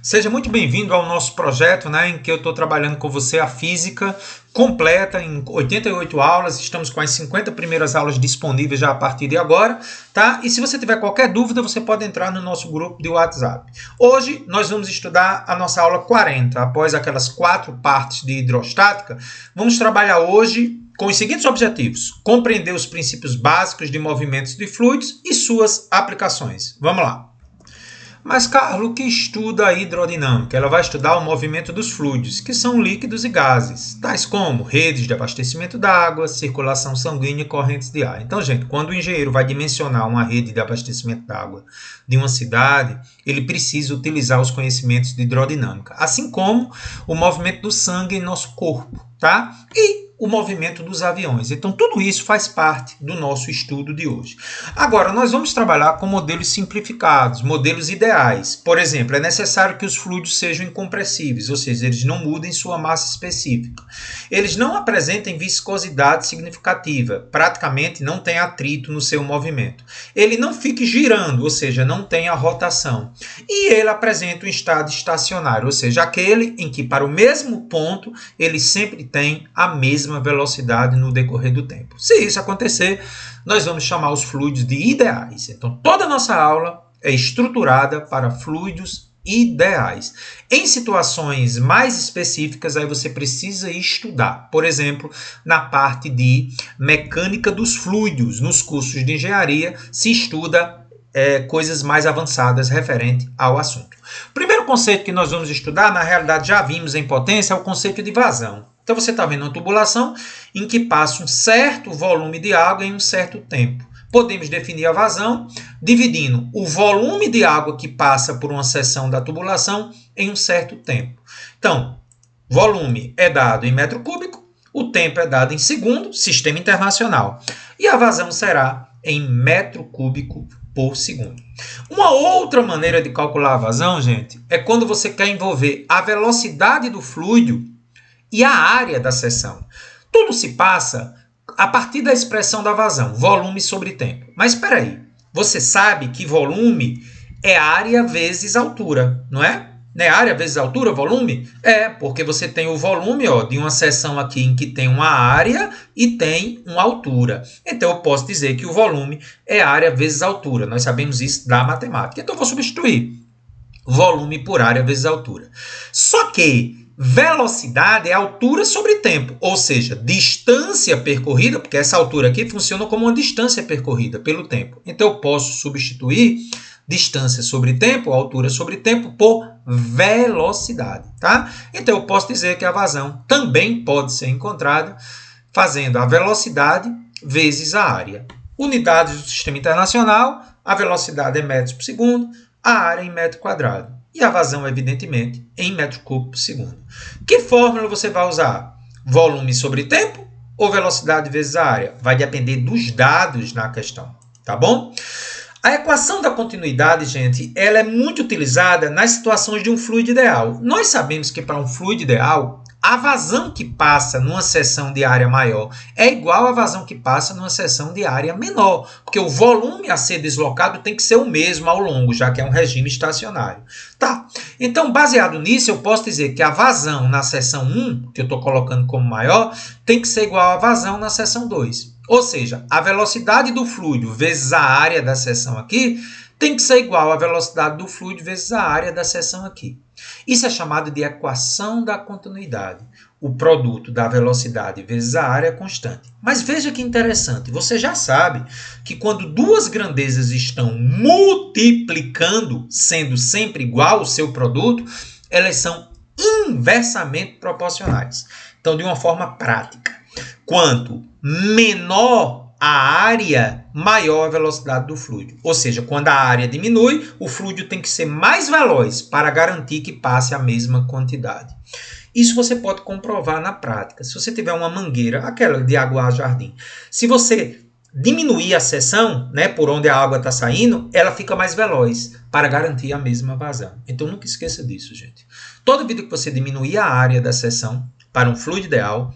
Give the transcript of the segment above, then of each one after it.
Seja muito bem-vindo ao nosso projeto, em que eu estou trabalhando com você a física completa em 88 aulas. Estamos com as 50 primeiras aulas disponíveis já a partir de agora, tá? E se você tiver qualquer dúvida, você pode entrar no nosso grupo de WhatsApp. Hoje nós vamos estudar a nossa aula 40. Após aquelas 4 partes de hidrostática, vamos trabalhar hoje com os seguintes objetivos: compreender os princípios básicos de movimentos de fluidos e suas aplicações. Vamos lá. Mas, Carlos, que estuda a hidrodinâmica? Ela vai estudar o movimento dos fluidos, que são líquidos e gases, tais como redes de abastecimento d'água, circulação sanguínea e correntes de ar. Então, gente, quando o engenheiro vai dimensionar uma rede de abastecimento d'água de uma cidade, ele precisa utilizar os conhecimentos de hidrodinâmica, assim como o movimento do sangue em nosso corpo, tá? E o movimento dos aviões. Então, tudo isso faz parte do nosso estudo de hoje. Agora, nós vamos trabalhar com modelos simplificados, modelos ideais. Por exemplo, é necessário que os fluidos sejam incompressíveis, ou seja, eles não mudem sua massa específica. Eles não apresentem viscosidade significativa, praticamente não tem atrito no seu movimento. Ele não fique girando, ou seja, não tem a rotação. E ele apresenta um estado estacionário, ou seja, aquele em que para o mesmo ponto ele sempre tem a mesma velocidade no decorrer do tempo. Se isso acontecer, nós vamos chamar os fluidos de ideais. Então, toda a nossa aula é estruturada para fluidos ideais. Em situações mais específicas, aí você precisa estudar. Por exemplo, na parte de mecânica dos fluidos, nos cursos de engenharia, se estuda coisas mais avançadas referente ao assunto. O primeiro conceito que nós vamos estudar, na realidade já vimos em potência, é o conceito de vazão. Então, você está vendo uma tubulação em que passa um certo volume de água em um certo tempo. Podemos definir a vazão dividindo o volume de água que passa por uma seção da tubulação em um certo tempo. Então, volume é dado em metro cúbico, o tempo é dado em segundo, sistema internacional. E a vazão será em metro cúbico por segundo. Uma outra maneira de calcular a vazão, gente, é quando você quer envolver a velocidade do fluido e a área da seção. Tudo se passa a partir da expressão da vazão, volume sobre tempo. Mas espera aí, você sabe que volume é área vezes altura, não é? Não é área vezes altura, volume? É, porque você tem o volume de uma seção aqui em que tem uma área e tem uma altura. Então, eu posso dizer que o volume é área vezes altura. Nós sabemos isso da matemática. Então, eu vou substituir volume por área vezes altura. Só que velocidade é altura sobre tempo, ou seja, distância percorrida, porque essa altura aqui funciona como uma distância percorrida pelo tempo. Então, eu posso substituir distância sobre tempo, altura sobre tempo, por velocidade, tá? Então, eu posso dizer que a vazão também pode ser encontrada fazendo a velocidade vezes a área. Unidades do sistema internacional, a velocidade é metros por segundo, a área em metro quadrado. E a vazão, evidentemente, em metro cúbico por segundo. Que fórmula você vai usar? Volume sobre tempo ou velocidade vezes a área? Vai depender dos dados na questão, tá bom? A equação da continuidade, gente, ela é muito utilizada nas situações de um fluido ideal. Nós sabemos que para um fluido ideal, a vazão que passa numa seção de área maior é igual à vazão que passa numa seção de área menor, porque o volume a ser deslocado tem que ser o mesmo ao longo, já que é um regime estacionário. Tá. Então, baseado nisso, eu posso dizer que a vazão na seção 1, que eu estou colocando como maior, tem que ser igual à vazão na seção 2. Ou seja, a velocidade do fluido vezes a área da seção aqui tem que ser igual à velocidade do fluido vezes a área da seção aqui. Isso é chamado de equação da continuidade. O produto da velocidade vezes a área é constante. Mas veja que interessante, você já sabe que quando duas grandezas estão multiplicando, sendo sempre igual o seu produto, elas são inversamente proporcionais. Então, de uma forma prática, quanto menor a área, maior a velocidade do fluido. Ou seja, quando a área diminui, o fluido tem que ser mais veloz para garantir que passe a mesma quantidade. Isso você pode comprovar na prática. Se você tiver uma mangueira, aquela de aguar jardim, se você diminuir a seção, por onde a água está saindo, ela fica mais veloz para garantir a mesma vazão. Então, nunca esqueça disso, gente. Toda vez que você diminuir a área da seção para um fluido ideal,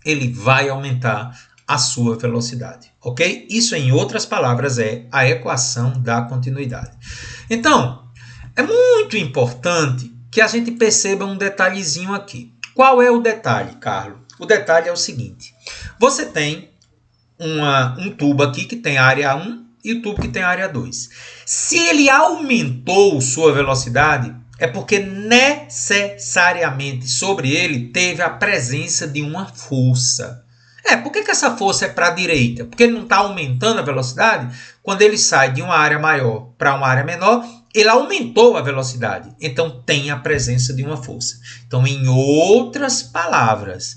ele vai aumentar a sua velocidade, ok? Isso, em outras palavras, é a equação da continuidade. Então, é muito importante que a gente perceba um detalhezinho aqui. Qual é o detalhe, Carlos? O detalhe é o seguinte. Você tem um tubo aqui que tem área 1 e o tubo que tem área 2. Se ele aumentou sua velocidade, é porque necessariamente sobre ele teve a presença de uma força. Por que essa força é para a direita? Porque ele não está aumentando a velocidade. Quando ele sai de uma área maior para uma área menor, ele aumentou a velocidade. Então, tem a presença de uma força. Então, em outras palavras,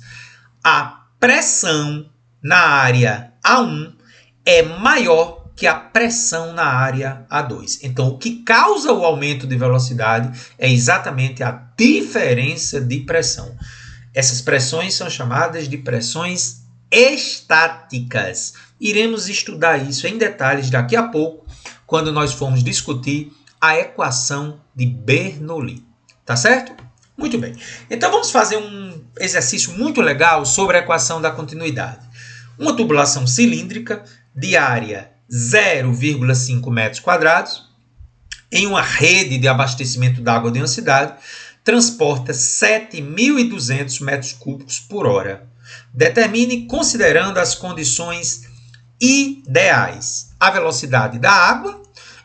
a pressão na área A1 é maior que a pressão na área A2. Então, o que causa o aumento de velocidade é exatamente a diferença de pressão. Essas pressões são chamadas de pressões estáticas. Iremos estudar isso em detalhes daqui a pouco, quando nós formos discutir a equação de Bernoulli. Tá certo? Muito bem. Então, vamos fazer um exercício muito legal sobre a equação da continuidade. Uma tubulação cilíndrica de área 0,5 metros quadrados em uma rede de abastecimento d'água de uma cidade transporta 7.200 metros cúbicos por hora. Determine, considerando as condições ideais, a velocidade da água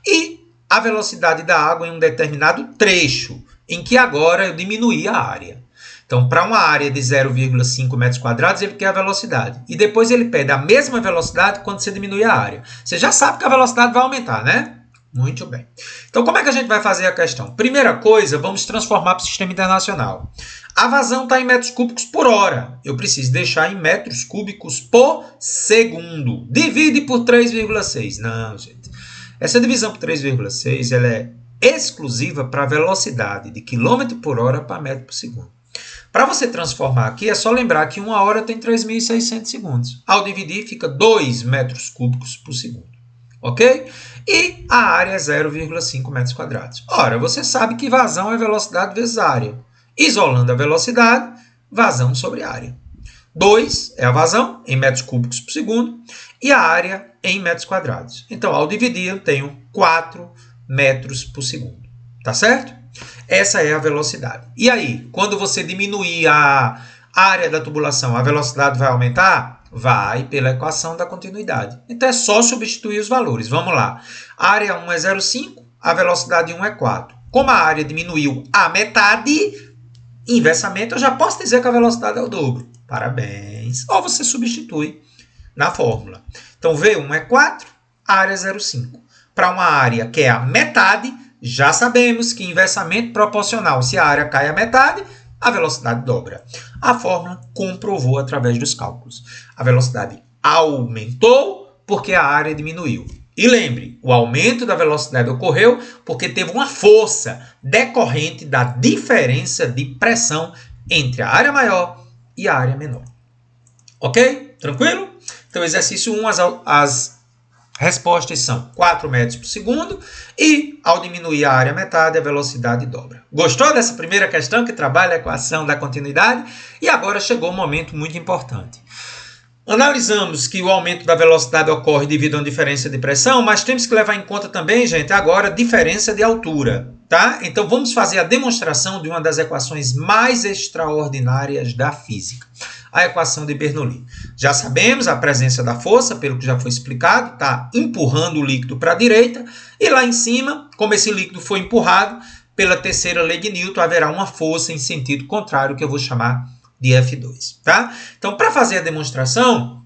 e a velocidade da água em um determinado trecho, em que agora eu diminuí a área. Então, para uma área de 0,5 metros quadrados, ele quer a velocidade. E depois ele pede a mesma velocidade quando você diminui a área. Você já sabe que a velocidade vai aumentar, né? Muito bem. Então, como é que a gente vai fazer a questão? Primeira coisa, vamos transformar para o sistema internacional. A vazão está em metros cúbicos por hora. Eu preciso deixar em metros cúbicos por segundo. Divide por 3,6. Não, gente. Essa divisão por 3,6 ela é exclusiva para a velocidade de quilômetro por hora para metro por segundo. Para você transformar aqui, é só lembrar que uma hora tem 3.600 segundos. Ao dividir, fica 2 metros cúbicos por segundo. Ok? E a área é 0,5 metros quadrados. Ora, você sabe que vazão é velocidade vezes área. Isolando a velocidade, vazão sobre área. 2 é a vazão, em metros cúbicos por segundo, e a área em metros quadrados. Então, ao dividir, eu tenho 4 metros por segundo. Tá certo? Essa é a velocidade. E aí, quando você diminuir a área da tubulação, a velocidade vai aumentar? Vai, pela equação da continuidade. Então, é só substituir os valores. Vamos lá. A área 1 é 0,5, a velocidade 1 é 4. Como a área diminuiu a metade, inversamente, eu já posso dizer que a velocidade é o dobro. Parabéns. Ou você substitui na fórmula. Então, V1 é 4, a área é 0,5. Para uma área que é a metade, já sabemos que inversamente proporcional, se a área cai a metade, a velocidade dobra. A fórmula comprovou através dos cálculos. A velocidade aumentou porque a área diminuiu. E lembre, o aumento da velocidade ocorreu porque teve uma força decorrente da diferença de pressão entre a área maior e a área menor. Ok? Tranquilo? Então, exercício 1, as respostas são 4 metros por segundo e, ao diminuir a área metade, a velocidade dobra. Gostou dessa primeira questão que trabalha a equação da continuidade? E agora chegou um momento muito importante. Analisamos que o aumento da velocidade ocorre devido a uma diferença de pressão, mas temos que levar em conta também, gente, agora diferença de altura, tá? Então, vamos fazer a demonstração de uma das equações mais extraordinárias da física. A equação de Bernoulli. Já sabemos a presença da força, pelo que já foi explicado, está empurrando o líquido para a direita, e lá em cima, como esse líquido foi empurrado, pela terceira lei de Newton, haverá uma força em sentido contrário, que eu vou chamar de F2. Tá? Então, para fazer a demonstração,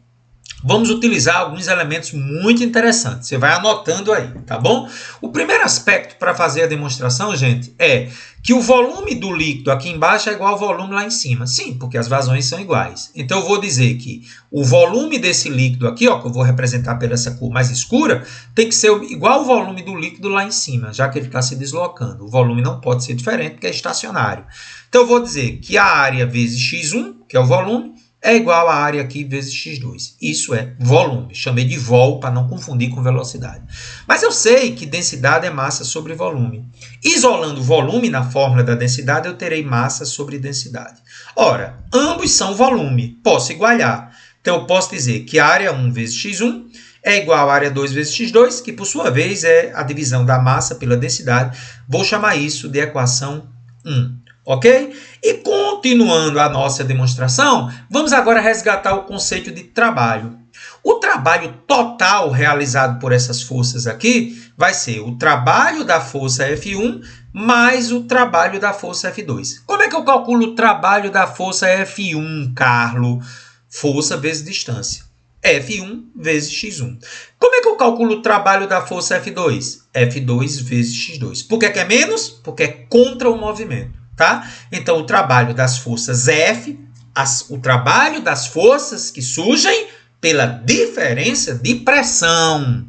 vamos utilizar alguns elementos muito interessantes. Você vai anotando aí, tá bom? O primeiro aspecto para fazer a demonstração, gente, é que o volume do líquido aqui embaixo é igual ao volume lá em cima. Sim, porque as vazões são iguais. Então, eu vou dizer que o volume desse líquido aqui, ó, que eu vou representar pela essa cor mais escura, tem que ser igual ao volume do líquido lá em cima, já que ele está se deslocando. O volume não pode ser diferente, porque é estacionário. Então, eu vou dizer que a área vezes x1, que é o volume, é igual a área aqui vezes x2. Isso é volume. Chamei de vol para não confundir com velocidade. Mas eu sei que densidade é massa sobre volume. Isolando o volume na fórmula da densidade, eu terei massa sobre densidade. Ora, ambos são volume. Posso igualar. Então, eu posso dizer que a área 1 vezes x1 é igual a área 2 vezes x2, que por sua vez é a divisão da massa pela densidade. Vou chamar isso de equação 1. Ok? E continuando a nossa demonstração, vamos agora resgatar o conceito de trabalho. O trabalho total realizado por essas forças aqui vai ser o trabalho da força F1 mais o trabalho da força F2. Como é que eu calculo o trabalho da força F1, Carlos? Força vezes distância. F1 vezes x1. Como é que eu calculo o trabalho da força F2? F2 vezes x2. Por que é menos? Porque é contra o movimento, tá? Então, o trabalho das forças F, o trabalho das forças que surgem pela diferença de pressão.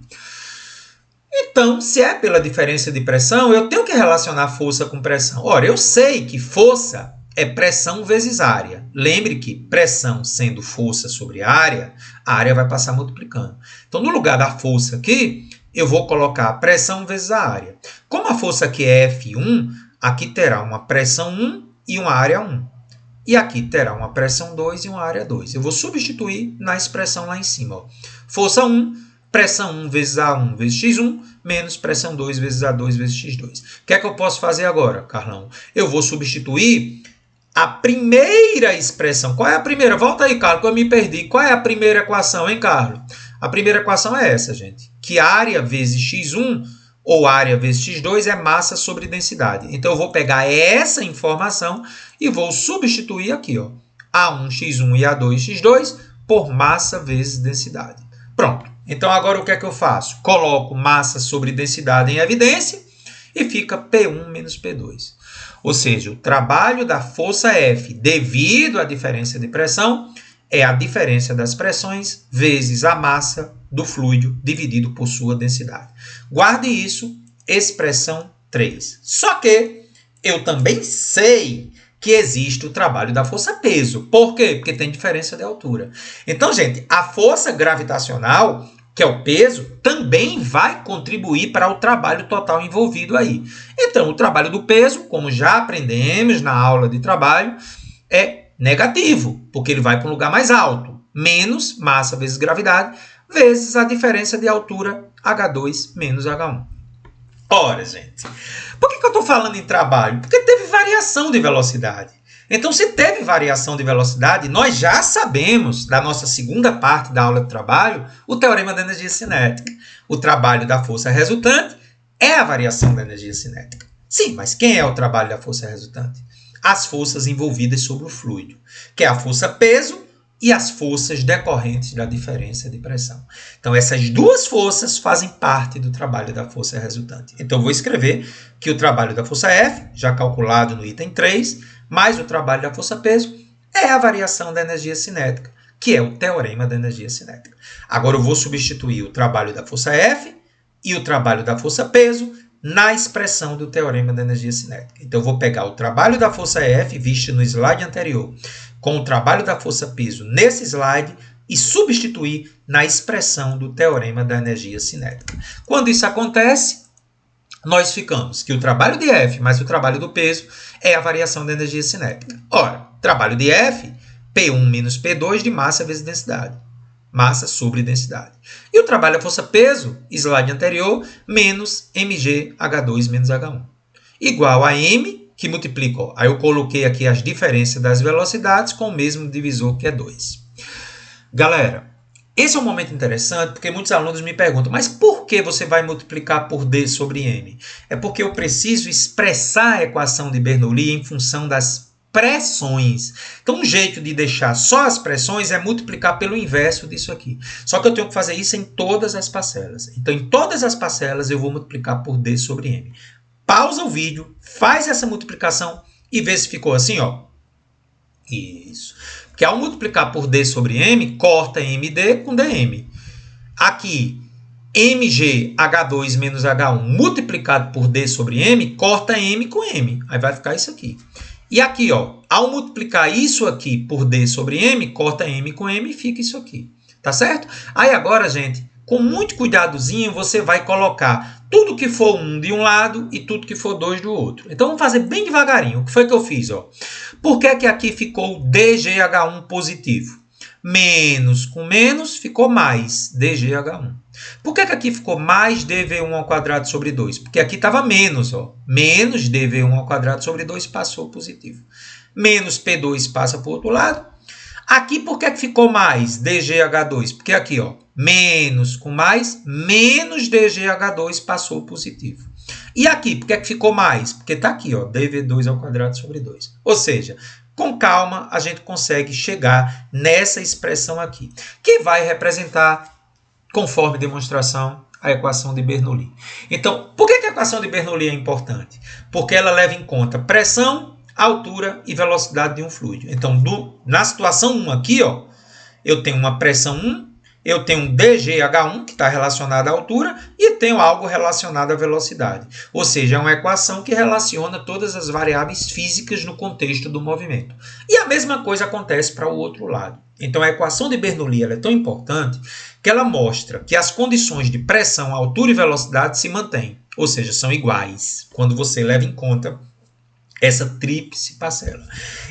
Então, se é pela diferença de pressão, eu tenho que relacionar força com pressão. Ora, eu sei que força é pressão vezes área. Lembre que pressão sendo força sobre área, a área vai passar multiplicando. Então, no lugar da força aqui, eu vou colocar pressão vezes a área. Como a força aqui é F1, aqui terá uma pressão 1 e uma área 1. E aqui terá uma pressão 2 e uma área 2. Eu vou substituir na expressão lá em cima. Ó. Força 1, pressão 1 vezes A1 vezes x1, menos pressão 2 vezes A2 vezes x2. O que é que eu posso fazer agora, Carlão? Eu vou substituir a primeira expressão. Qual é a primeira? Volta aí, Carlos, que eu me perdi. Qual é a primeira equação, hein, Carlos? A primeira equação é essa, gente. Que área vezes x1 ou área vezes x2 é massa sobre densidade. Então, eu vou pegar essa informação e vou substituir aqui, ó, A1x1 e A2x2 por massa vezes densidade. Pronto. Então, agora o que é que eu faço? Coloco massa sobre densidade em evidência e fica P1 menos P2. Ou seja, o trabalho da força F devido à diferença de pressão é a diferença das pressões vezes a massa do fluido dividido por sua densidade. Guarde isso, expressão 3. Só que eu também sei que existe o trabalho da força peso. Por quê? Porque tem diferença de altura. Então, gente, a força gravitacional, que é o peso, também vai contribuir para o trabalho total envolvido aí. Então, o trabalho do peso, como já aprendemos na aula de trabalho, é negativo, porque ele vai para um lugar mais alto. Menos massa vezes gravidade, vezes a diferença de altura H2 menos H1. Ora, gente, por que eu estou falando em trabalho? Porque teve variação de velocidade. Então, se teve variação de velocidade, nós já sabemos, da nossa segunda parte da aula de trabalho, o teorema da energia cinética. O trabalho da força resultante é a variação da energia cinética. Sim, mas quem é o trabalho da força resultante? As forças envolvidas sobre o fluido, que é a força peso e as forças decorrentes da diferença de pressão. Então, essas duas forças fazem parte do trabalho da força resultante. Então, eu vou escrever que o trabalho da força F, já calculado no item 3, mais o trabalho da força peso, é a variação da energia cinética, que é o teorema da energia cinética. Agora, eu vou substituir o trabalho da força F e o trabalho da força peso na expressão do teorema da energia cinética. Então, eu vou pegar o trabalho da força F, visto no slide anterior, com o trabalho da força peso nesse slide e substituir na expressão do teorema da energia cinética. Quando isso acontece, nós ficamos que o trabalho de F mais o trabalho do peso é a variação da energia cinética. Ora, trabalho de F, P1 menos P2 de massa vezes densidade. Massa sobre densidade. E o trabalho da força peso, slide anterior, menos mgH2 menos H1. Igual a M, que multiplica. Ó, aí eu coloquei aqui as diferenças das velocidades com o mesmo divisor, que é 2. Galera, esse é um momento interessante porque muitos alunos me perguntam, mas por que você vai multiplicar por D sobre M? É porque eu preciso expressar a equação de Bernoulli em função das pressões. Então, um jeito de deixar só as pressões é multiplicar pelo inverso disso aqui. Só que eu tenho que fazer isso em todas as parcelas. Então, em todas as parcelas, eu vou multiplicar por D sobre M. Pausa o vídeo, faz essa multiplicação e vê se ficou assim, ó. Isso. Porque ao multiplicar por D sobre M, corta MD com DM. Aqui, MgH2 menos H1 multiplicado por D sobre M, corta M com M. Aí vai ficar isso aqui. E aqui, ó, ao multiplicar isso aqui por D sobre M, corta M com M e fica isso aqui. Tá certo? Aí agora, gente, com muito cuidadozinho, você vai colocar tudo que for 1 de um lado e tudo que for 2 do outro. Então, vamos fazer bem devagarinho. O que foi que eu fiz? Ó? Por que que aqui ficou DGH1 positivo? Menos com menos ficou mais DGH1. Por que aqui ficou mais dv1 ao quadrado sobre 2? Porque aqui estava menos, ó. Menos dv1 ao quadrado sobre 2 passou positivo. Menos P2 passa para o outro lado. Aqui, por que ficou mais dgH2? Porque aqui, ó, menos com mais, menos dgH2 passou positivo. E aqui, por que ficou mais? Porque está aqui, ó, dv2 ao quadrado sobre 2. Ou seja, com calma, a gente consegue chegar nessa expressão aqui, que vai representar, conforme demonstração, a equação de Bernoulli. Então, por que a equação de Bernoulli é importante? Porque ela leva em conta pressão, altura e velocidade de um fluido. Então, na situação 1 aqui, ó, eu tenho uma pressão 1, eu tenho um dgH1, que está relacionado à altura, e tenho algo relacionado à velocidade. Ou seja, é uma equação que relaciona todas as variáveis físicas no contexto do movimento. E a mesma coisa acontece para o outro lado. Então, a equação de Bernoulli ela é tão importante que ela mostra que as condições de pressão, altura e velocidade se mantêm. Ou seja, são iguais, quando você leva em conta essa tríplice parcela.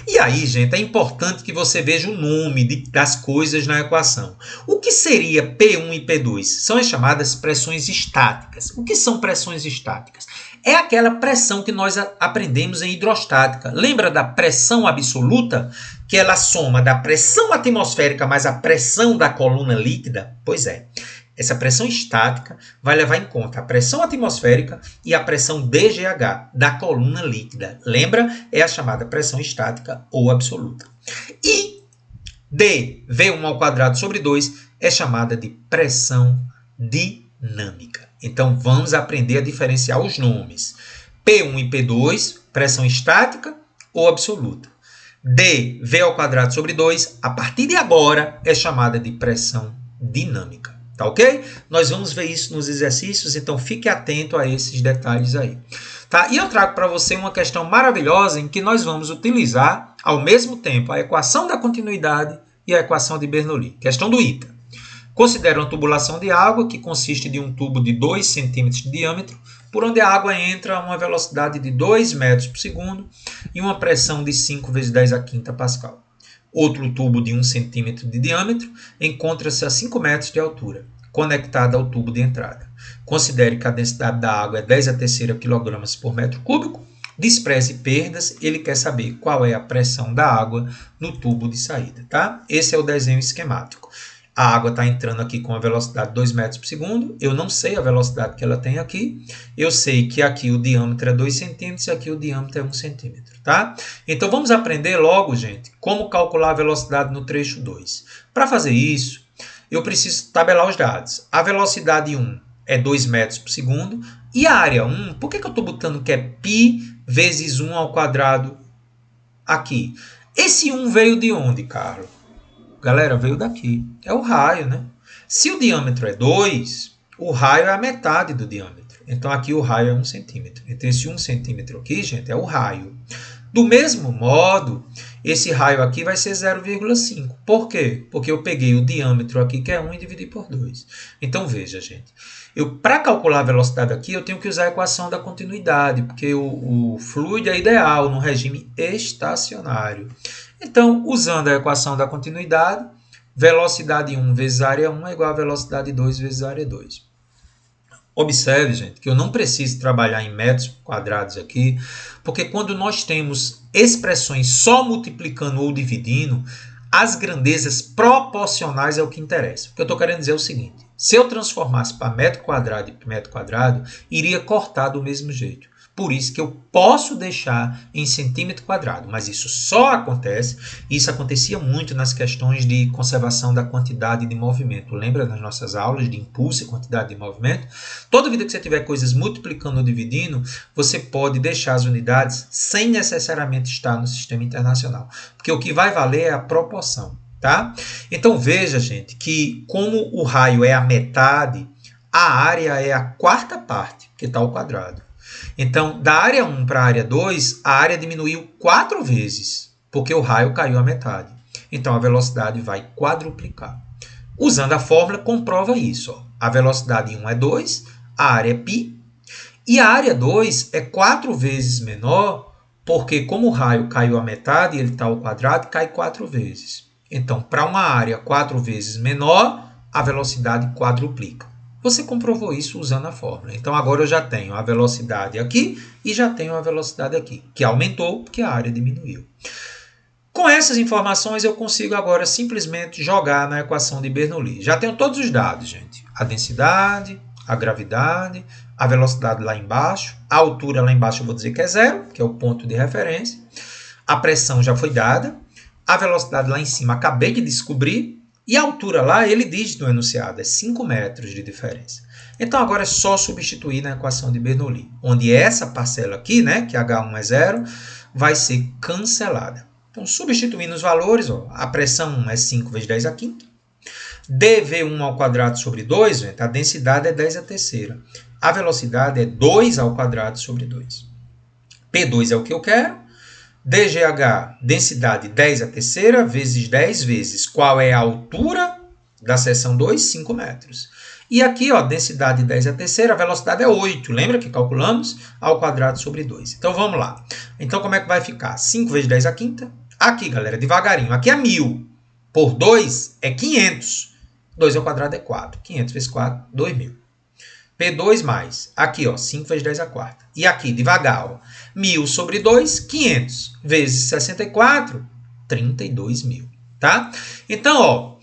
E aí, gente, é importante que você veja o nome das coisas na equação. O que seria P1 e P2? São as chamadas pressões estáticas. O que são pressões estáticas? É aquela pressão que nós aprendemos em hidrostática. Lembra da pressão absoluta? Que ela soma da pressão atmosférica mais a pressão da coluna líquida? Pois é. Essa pressão estática vai levar em conta a pressão atmosférica e a pressão DGH da coluna líquida. Lembra? É a chamada pressão estática ou absoluta. E dV1 ao quadrado sobre 2 é chamada de pressão dinâmica. Então, vamos aprender a diferenciar os nomes. P1 e P2, pressão estática ou absoluta. dV ao quadrado sobre 2, a partir de agora, é chamada de pressão dinâmica. Tá ok? Nós vamos ver isso nos exercícios, então fique atento a esses detalhes aí. Tá? E eu trago para você uma questão maravilhosa em que nós vamos utilizar, ao mesmo tempo, a equação da continuidade e a equação de Bernoulli. Questão do ITA. Considera uma tubulação de água que consiste de um tubo de 2 centímetros de diâmetro, por onde a água entra a uma velocidade de 2 metros por segundo e uma pressão de 5 vezes 10 a quinta Pascal. Outro tubo de 1 centímetro de diâmetro encontra-se a 5 metros de altura, conectado ao tubo de entrada. Considere que a densidade da água é 10 a terceira kg por metro cúbico. Despreze perdas. Ele quer saber qual é a pressão da água no tubo de saída. Tá? Esse é o desenho esquemático. A água está entrando aqui com a velocidade de 2 metros por segundo. Eu não sei a velocidade que ela tem aqui. Eu sei que aqui o diâmetro é 2 centímetros e aqui o diâmetro é 1 centímetro. Tá? Então, vamos aprender logo, gente, como calcular a velocidade no trecho 2. Para fazer isso, eu preciso tabelar os dados. A velocidade 1 é 2 metros por segundo. E a área 1, por que eu estou botando que é π vezes 1 ao quadrado aqui? Esse 1 veio de onde, Carlos? Galera, veio daqui. É o raio, né? Se o diâmetro é 2, o raio é a metade do diâmetro. Então, aqui o raio é 1 centímetro. Então, esse 1 centímetro aqui, gente, é o raio. Do mesmo modo, esse raio aqui vai ser 0,5. Por quê? Porque eu peguei o diâmetro aqui, que é 1, e dividi por 2. Então, veja, gente. Para calcular a velocidade aqui, eu tenho que usar a equação da continuidade, porque o fluido é ideal no regime estacionário. Então, usando a equação da continuidade, velocidade 1 vezes área 1 é igual a velocidade 2 vezes área 2. Observe, gente, que eu não preciso trabalhar em metros quadrados aqui, porque quando nós temos expressões só multiplicando ou dividindo, as grandezas proporcionais é o que interessa. O que eu estou querendo dizer é o seguinte: se eu transformasse para metro quadrado e metro quadrado, iria cortar do mesmo jeito. Por isso que eu posso deixar em centímetro quadrado, mas isso só acontece, isso acontecia muito nas questões de conservação da quantidade de movimento. Lembra nas nossas aulas de impulso e quantidade de movimento? Toda vida que você tiver coisas multiplicando ou dividindo, você pode deixar as unidades sem necessariamente estar no sistema internacional, porque o que vai valer é a proporção. Tá? Então veja, gente, que como o raio é a metade, a área é a quarta parte, que está ao quadrado. Então, da área 1 para a área 2, a área diminuiu 4 vezes, porque o raio caiu à metade. Então, a velocidade vai quadruplicar. Usando a fórmula, comprova isso. Ó. A velocidade 1 é 2, a área é π, e a área 2 é 4 vezes menor, porque como o raio caiu à metade, ele está ao quadrado, cai 4 vezes. Então, para uma área 4 vezes menor, a velocidade quadruplica. Você comprovou isso usando a fórmula. Então, agora eu já tenho a velocidade aqui e já tenho a velocidade aqui, que aumentou porque a área diminuiu. Com essas informações, eu consigo agora simplesmente jogar na equação de Bernoulli. Já tenho todos os dados, gente. A densidade, a gravidade, a velocidade lá embaixo, a altura lá embaixo eu vou dizer que é 0, que é o ponto de referência. A pressão já foi dada. A velocidade lá em cima acabei de descobrir. E a altura lá, ele diz no enunciado, é 5 metros de diferença. Então, agora é só substituir na equação de Bernoulli, onde essa parcela aqui, né, que H1 é 0, vai ser cancelada. Então, substituindo os valores, ó, a pressão é 5 vezes 10 a quinta. dV1 ao quadrado sobre 2, gente, a densidade é 10 a terceira. A velocidade é 2 ao quadrado sobre 2. P2 é o que eu quero. DGH, densidade 10 a terceira, vezes 10 vezes. Qual é a altura da seção 2? 5 metros. E aqui, ó, densidade 10 a terceira, a velocidade é 8. Lembra que calculamos? Ao quadrado sobre 2. Então, vamos lá. Então, como é que vai ficar? 5 vezes 10 a quinta. Aqui, galera, devagarinho. Aqui é 1.000. Por 2 é 500. 2 ao quadrado é 4. 500 vezes 4, 2.000. P2 mais, aqui, ó, 5 vezes 10 a quarta. E aqui, devagar, ó, 1.000 sobre 2, 500, vezes 64, 32.000, tá? Então, ó,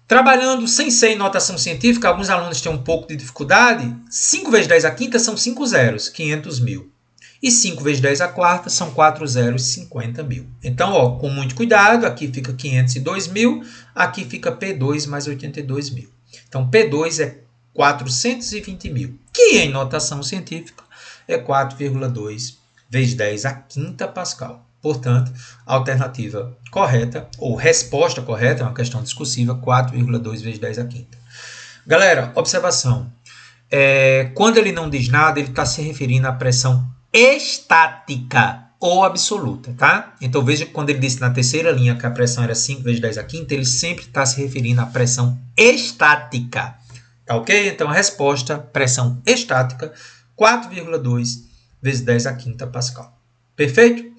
trabalhando sem ser em notação científica, alguns alunos têm um pouco de dificuldade. 5 vezes 10 a quinta são 5 zeros, 500.000. E 5 vezes 10 a quarta são 4 zeros, 50.000. Então, ó, com muito cuidado, aqui fica 502.000, aqui fica P2 mais 82.000. Então, P2 é 420.000, que em notação científica é 4,2 vezes 10 a quinta Pascal. Portanto, a alternativa correta, ou resposta correta, é uma questão discursiva, 4,2 vezes 10 a quinta. Galera, observação. Quando ele não diz nada, ele está se referindo à pressão estática ou absoluta, tá? Então, veja que quando ele disse na terceira linha que a pressão era 5 vezes 10 a quinta, ele sempre está se referindo à pressão estática. Tá ok? Então, a resposta, pressão estática, 4,2 vezes 10 a quinta Pascal. Perfeito?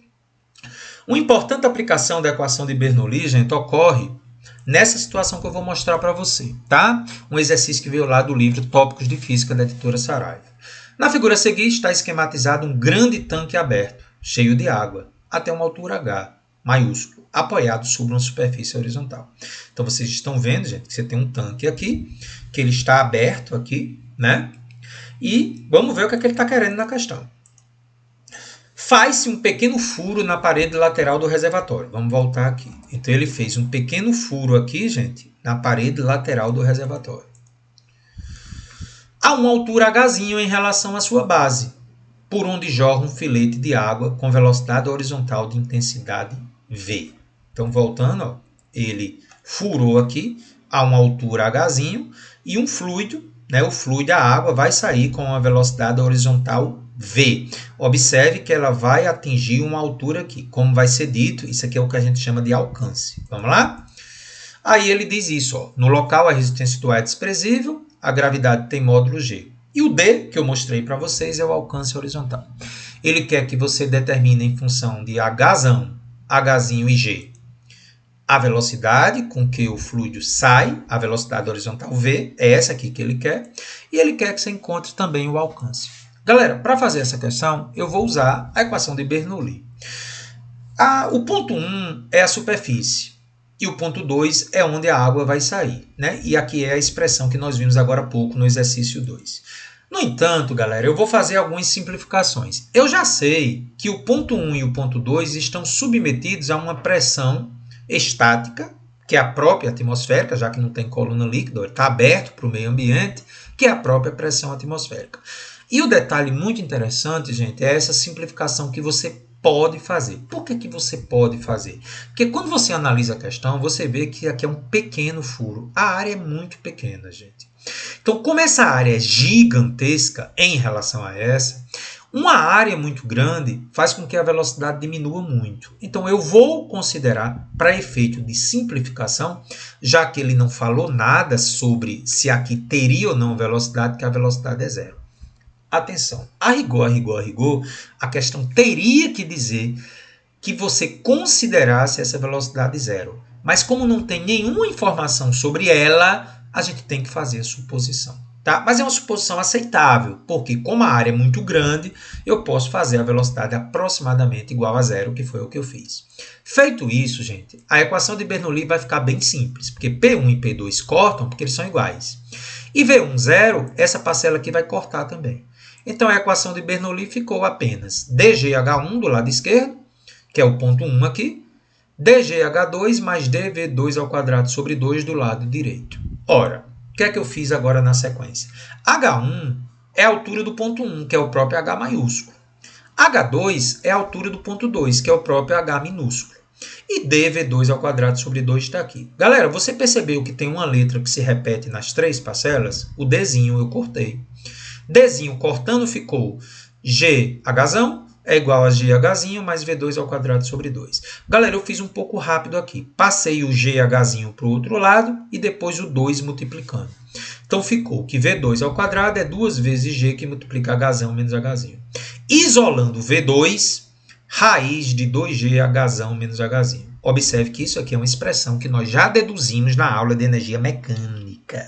Uma importante aplicação da equação de Bernoulli, gente, ocorre nessa situação que eu vou mostrar para você, tá? Um exercício que veio lá do livro Tópicos de Física da editora Saraiva. Na figura a seguir está esquematizado um grande tanque aberto, cheio de água, até uma altura H, maiúsculo, apoiado sobre uma superfície horizontal. Então, vocês estão vendo, gente, que você tem um tanque aqui, que ele está aberto aqui, né? E vamos ver o que é que ele está querendo na questão. Faz-se um pequeno furo na parede lateral do reservatório. Vamos voltar aqui. Então, ele fez um pequeno furo aqui, gente, na parede lateral do reservatório. A uma altura Hzinho em relação à sua base, por onde jorra um filete de água com velocidade horizontal de intensidade V. Então, voltando, ó, ele furou aqui a uma altura Hzinho e um fluido, né, o fluido, a água, vai sair com uma velocidade horizontal V. Observe que ela vai atingir uma altura aqui. Como vai ser dito, isso aqui é o que a gente chama de alcance. Vamos lá? Aí ele diz isso, ó, no local a resistência do ar é desprezível, a gravidade tem módulo G. E o D, que eu mostrei para vocês, é o alcance horizontal. Ele quer que você determine em função de Hzinho e G, a velocidade com que o fluido sai, a velocidade horizontal V, é essa aqui que ele quer, e ele quer que você encontre também o alcance. Galera, para fazer essa questão, eu vou usar a equação de Bernoulli. O ponto 1 é a superfície, e o ponto 2 é onde a água vai sair, né? E aqui é a expressão que nós vimos agora há pouco no exercício 2. No entanto, galera, eu vou fazer algumas simplificações. Eu já sei que o ponto 1 e o ponto 2 estão submetidos a uma pressão estática, que é a própria atmosférica, já que não tem coluna líquida, ele está aberto para o meio ambiente, que é a própria pressão atmosférica. E o detalhe muito interessante, gente, é essa simplificação que você pode fazer. Por que você pode fazer? Porque quando você analisa a questão, você vê que aqui é um pequeno furo. A área é muito pequena, gente. Então, como essa área é gigantesca em relação a essa, uma área muito grande faz com que a velocidade diminua muito. Então, eu vou considerar, para efeito de simplificação, já que ele não falou nada sobre se aqui teria ou não velocidade, que a velocidade é zero. Atenção, a rigor, a questão teria que dizer que você considerasse essa velocidade zero. Mas como não tem nenhuma informação sobre ela, a gente tem que fazer a suposição. Tá? Mas é uma suposição aceitável, porque como a área é muito grande, eu posso fazer a velocidade aproximadamente igual a zero, que foi o que eu fiz. Feito isso, gente, a equação de Bernoulli vai ficar bem simples, porque P1 e P2 cortam, porque eles são iguais. E V1, zero, essa parcela aqui vai cortar também. Então, a equação de Bernoulli ficou apenas dGH1 do lado esquerdo, que é o ponto 1 aqui, dGH2 mais dV2 ao quadrado sobre 2 do lado direito. Ora, o que é que eu fiz agora na sequência? H1 é a altura do ponto 1, que é o próprio H maiúsculo. H2 é a altura do ponto 2, que é o próprio H minúsculo. E dV2 ao quadrado sobre 2 está aqui. Galera, você percebeu que tem uma letra que se repete nas três parcelas? O Dzinho eu cortei. Dzinho cortando ficou GHzão é igual a GHzinho mais V2 ao quadrado sobre 2. Galera, eu fiz um pouco rápido aqui. Passei o GHzinho para o outro lado e depois o 2 multiplicando. Então, ficou que V2 ao quadrado é 2 vezes G que multiplica Hzão menos Hzinho. Isolando V2, raiz de 2G Hzão menos Hzinho. Observe que isso aqui é uma expressão que nós já deduzimos na aula de energia mecânica.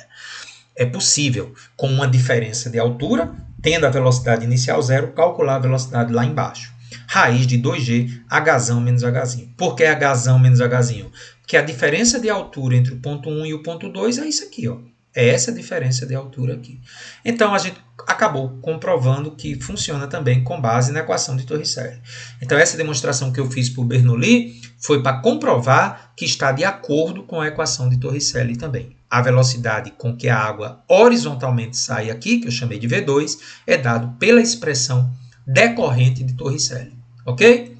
É possível, com uma diferença de altura, tendo a velocidade inicial zero, calcular a velocidade lá embaixo. Raiz de 2G, Hzão menos Hzinho. Por que Hzão menos Hzinho? Porque a diferença de altura entre o ponto 1 e o ponto 2 é isso aqui, ó. É essa diferença de altura aqui. Então, a gente acabou comprovando que funciona também com base na equação de Torricelli. Então, essa demonstração que eu fiz por Bernoulli foi para comprovar que está de acordo com a equação de Torricelli também. A velocidade com que a água horizontalmente sai aqui, que eu chamei de V2, é dado pela expressão decorrente de Torricelli. Ok?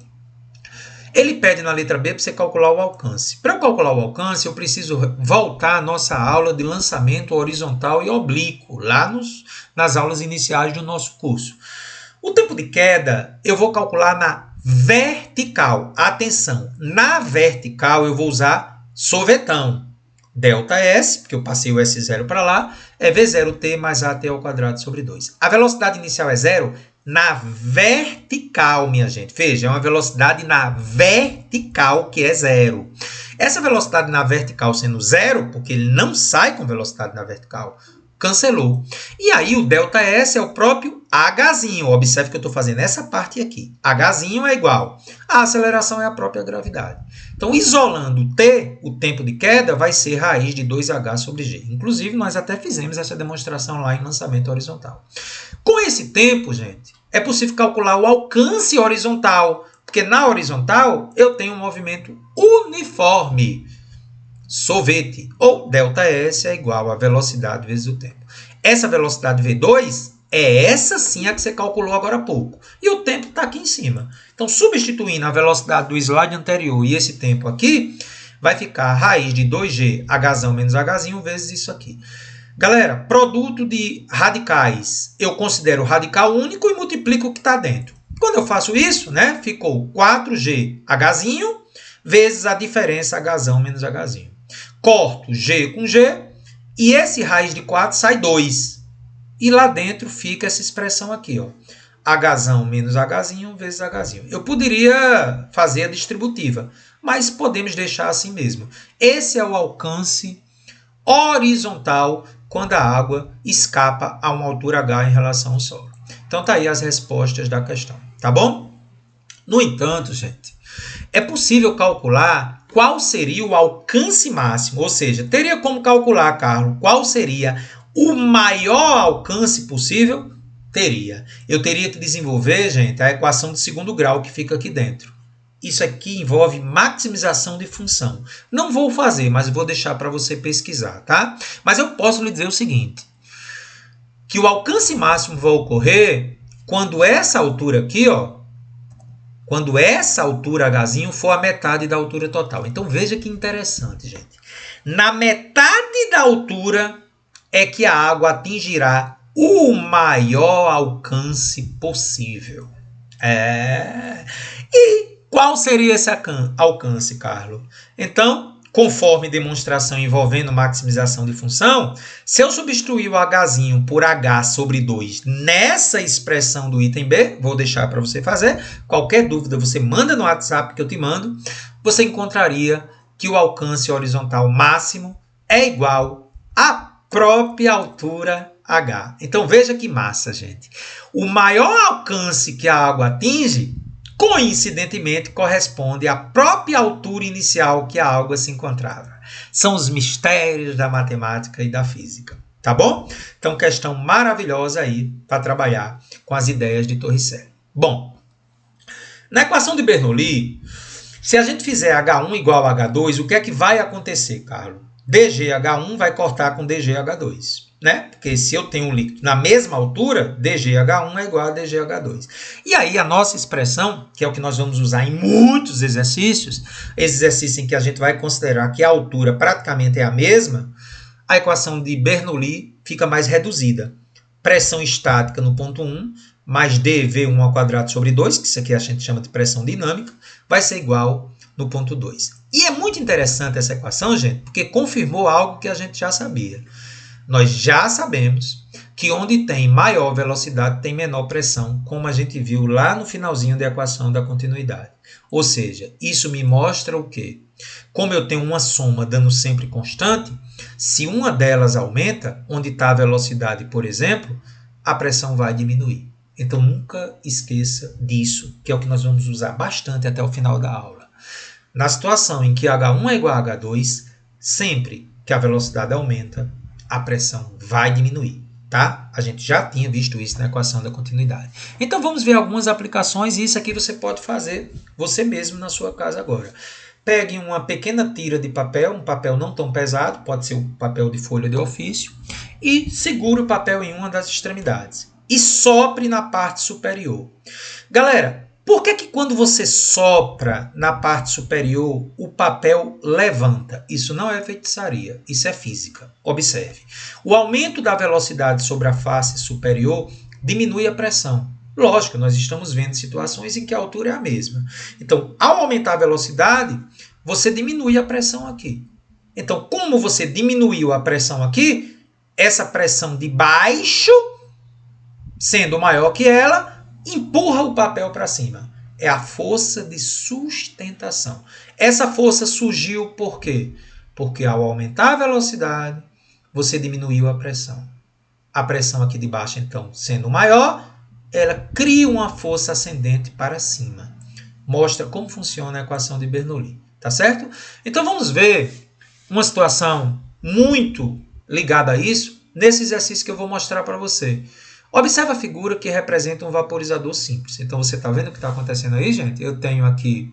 Ele pede na letra B para você calcular o alcance. Para eu calcular o alcance, eu preciso voltar à nossa aula de lançamento horizontal e oblíquo, lá nas aulas iniciais do nosso curso. O tempo de queda, eu vou calcular na vertical. Atenção, na vertical eu vou usar sorvetão. ΔS, porque eu passei o S0 para lá, é V0T mais AT ao quadrado sobre 2. A velocidade inicial é zero na vertical, minha gente. Veja, é uma velocidade na vertical que é zero. Essa velocidade na vertical sendo zero, porque ele não sai com velocidade na vertical, cancelou. E aí o ΔS é o próprio Hzinho. Observe que eu estou fazendo essa parte aqui. Hzinho é igual. A aceleração é a própria gravidade. Então, isolando T, o tempo de queda vai ser raiz de 2H sobre G. Inclusive, nós até fizemos essa demonstração lá em lançamento horizontal. Com esse tempo, gente, é possível calcular o alcance horizontal, porque na horizontal eu tenho um movimento uniforme. Sorvete, ou ΔS é igual a velocidade vezes o tempo. Essa velocidade V2 é essa sim a que você calculou agora há pouco. E o tempo está aqui em cima. Então, substituindo a velocidade do slide anterior e esse tempo aqui, vai ficar a raiz de 2G Hzão menos Hzinho vezes isso aqui. Galera, produto de radicais, eu considero radical único e multiplico o que está dentro. Quando eu faço isso, né, ficou 4G Hzinho vezes a diferença Hzão menos Hzinho. Corto G com G e esse raiz de 4 sai 2. E lá dentro fica essa expressão aqui, ó. Hzão menos Hzinho vezes Hzinho. Eu poderia fazer a distributiva, mas podemos deixar assim mesmo. Esse é o alcance horizontal quando a água escapa a uma altura H em relação ao solo. Então tá aí as respostas da questão, tá bom? No entanto, gente, é possível calcular qual seria o alcance máximo, ou seja, teria como calcular, Carlos, qual seria o maior alcance possível? Teria. Eu teria que desenvolver, gente, a equação de segundo grau que fica aqui dentro. Isso aqui envolve maximização de função. Não vou fazer, mas vou deixar para você pesquisar, tá? Mas eu posso lhe dizer o seguinte, que o alcance máximo vai ocorrer quando essa altura aqui, ó, quando essa altura Hzinho for a metade da altura total. Então, veja que interessante, gente. Na metade da altura é que a água atingirá o maior alcance possível. E qual seria esse alcance, Carlos? Então, conforme demonstração envolvendo maximização de função, se eu substituir o Hzinho por H sobre 2 nessa expressão do item B, vou deixar para você fazer, qualquer dúvida você manda no WhatsApp que eu te mando, você encontraria que o alcance horizontal máximo é igual à própria altura H. Então veja que massa, gente. O maior alcance que a água atinge, coincidentemente, corresponde à própria altura inicial que a água se encontrava. São os mistérios da matemática e da física. Tá bom? Então, questão maravilhosa aí para trabalhar com as ideias de Torricelli. Bom, na equação de Bernoulli, se a gente fizer H1 igual a H2, o que é que vai acontecer, Carlos? dGH1 vai cortar com dGH2, né? Porque se eu tenho um líquido na mesma altura, dGH1 é igual a dGH2. E aí a nossa expressão, que é o que nós vamos usar em muitos exercícios, exercício em que a gente vai considerar que a altura praticamente é a mesma, a equação de Bernoulli fica mais reduzida. Pressão estática no ponto 1, mais dV1 ao quadrado sobre 2, que isso aqui a gente chama de pressão dinâmica, vai ser igual no ponto 2. E é muito interessante essa equação, gente, porque confirmou algo que a gente já sabia. Nós já sabemos que onde tem maior velocidade tem menor pressão, como a gente viu lá no finalzinho da equação da continuidade. Ou seja, isso me mostra o quê? Como eu tenho uma soma dando sempre constante, se uma delas aumenta, onde está a velocidade, por exemplo, a pressão vai diminuir. Então, nunca esqueça disso, que é o que nós vamos usar bastante até o final da aula. Na situação em que H1 é igual a H2, sempre que a velocidade aumenta, a pressão vai diminuir, tá? A gente já tinha visto isso na equação da continuidade. Então, vamos ver algumas aplicações, e isso aqui você pode fazer você mesmo na sua casa agora. Pegue uma pequena tira de papel, um papel não tão pesado, pode ser um papel de folha de ofício, e segure o papel em uma das extremidades. E sopre na parte superior. Galera, por que quando você sopra na parte superior, o papel levanta? Isso não é feitiçaria, isso é física. Observe. O aumento da velocidade sobre a face superior diminui a pressão. Lógico, nós estamos vendo situações em que a altura é a mesma. Então, ao aumentar a velocidade, você diminui a pressão aqui. Então, como você diminuiu a pressão aqui, essa pressão de baixo, sendo maior que ela, empurra o papel para cima. É a força de sustentação. Essa força surgiu por quê? Porque ao aumentar a velocidade, você diminuiu a pressão. A pressão aqui de baixo, então, sendo maior, ela cria uma força ascendente para cima. Mostra como funciona a equação de Bernoulli, tá certo? Então vamos ver uma situação muito ligada a isso nesse exercício que eu vou mostrar para você. Observe a figura que representa um vaporizador simples. Então você está vendo o que está acontecendo aí, gente? Eu tenho aqui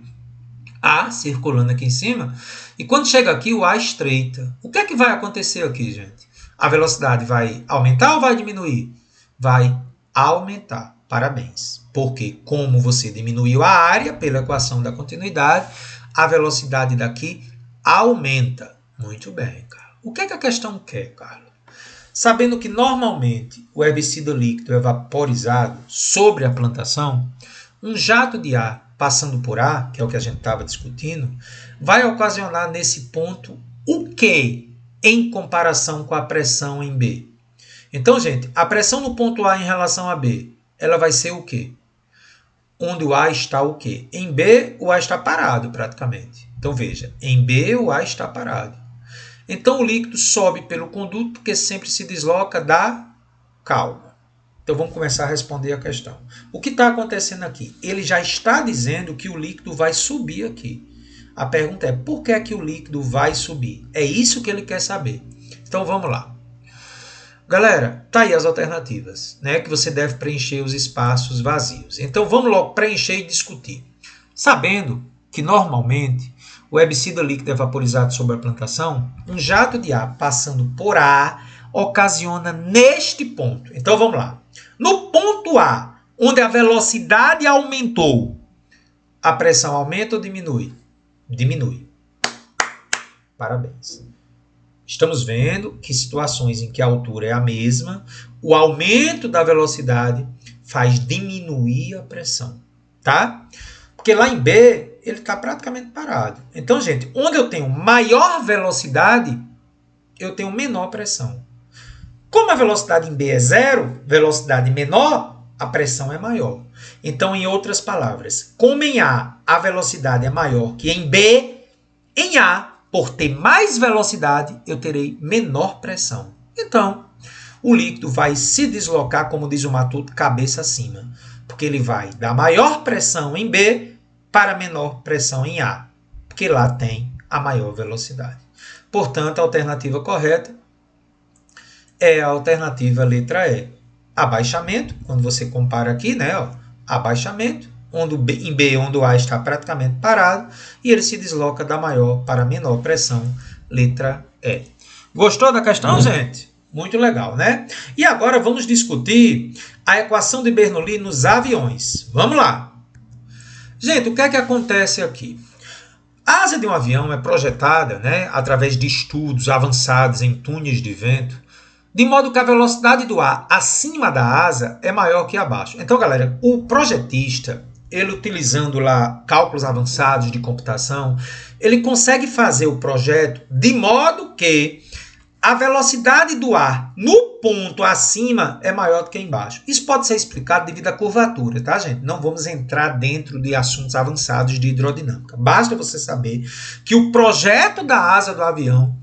A circulando aqui em cima, e quando chega aqui o A estreita. O que é que vai acontecer aqui, gente? A velocidade vai aumentar ou vai diminuir? Vai aumentar. Parabéns. Porque como você diminuiu a área pela equação da continuidade, a velocidade daqui aumenta. Muito bem, Carlos. O que é que a questão quer, Carlos? Sabendo que normalmente o herbicida líquido é vaporizado sobre a plantação, um jato de ar passando por ar, que é o que a gente estava discutindo, vai ocasionar nesse ponto o quê em comparação com a pressão em B? Então, gente, a pressão no ponto A em relação a B, ela vai ser o quê? Onde o A está o quê? Em B, o A está parado praticamente. Então, veja, em B, o A está parado. Então, o líquido sobe pelo conduto porque sempre se desloca da calma. Então, vamos começar a responder a questão. O que está acontecendo aqui? Ele já está dizendo que o líquido vai subir aqui. A pergunta é, por que é que o líquido vai subir? É isso que ele quer saber. Então, vamos lá. Galera, tá aí as alternativas, né? Que você deve preencher os espaços vazios. Então, vamos logo preencher e discutir. Sabendo que, normalmente, o herbicida líquido é vaporizado sobre a plantação, um jato de ar passando por A ocasiona neste ponto. Então, vamos lá. No ponto A, onde a velocidade aumentou, a pressão aumenta ou diminui? Diminui. Parabéns. Estamos vendo que situações em que a altura é a mesma, o aumento da velocidade faz diminuir a pressão, tá? Porque lá em B, ele está praticamente parado. Então, gente, onde eu tenho maior velocidade, eu tenho menor pressão. Como a velocidade em B é zero, velocidade menor, a pressão é maior. Então, em outras palavras, como em A a velocidade é maior que em B, em A, por ter mais velocidade, eu terei menor pressão. Então, o líquido vai se deslocar, como diz o Matuto, cabeça acima. Porque ele vai da maior pressão em B para a menor pressão em A. Porque lá tem a maior velocidade. Portanto, a alternativa correta é a alternativa letra E. Abaixamento, quando você compara aqui, né? Ó, abaixamento, em B, onde o A está praticamente parado, e ele se desloca da maior para a menor pressão, letra E. Gostou da questão, gente? Muito legal, né? E agora vamos discutir a equação de Bernoulli nos aviões. Vamos lá! Gente, o que é que acontece aqui? A asa de um avião é projetada, né, através de estudos avançados em túneis de vento, de modo que a velocidade do ar acima da asa é maior que abaixo. Então, galera, o projetista, ele utilizando lá cálculos avançados de computação, ele consegue fazer o projeto de modo que a velocidade do ar no ponto acima é maior do que embaixo. Isso pode ser explicado devido à curvatura, tá, gente? Não vamos entrar dentro de assuntos avançados de hidrodinâmica. Basta você saber que o projeto da asa do avião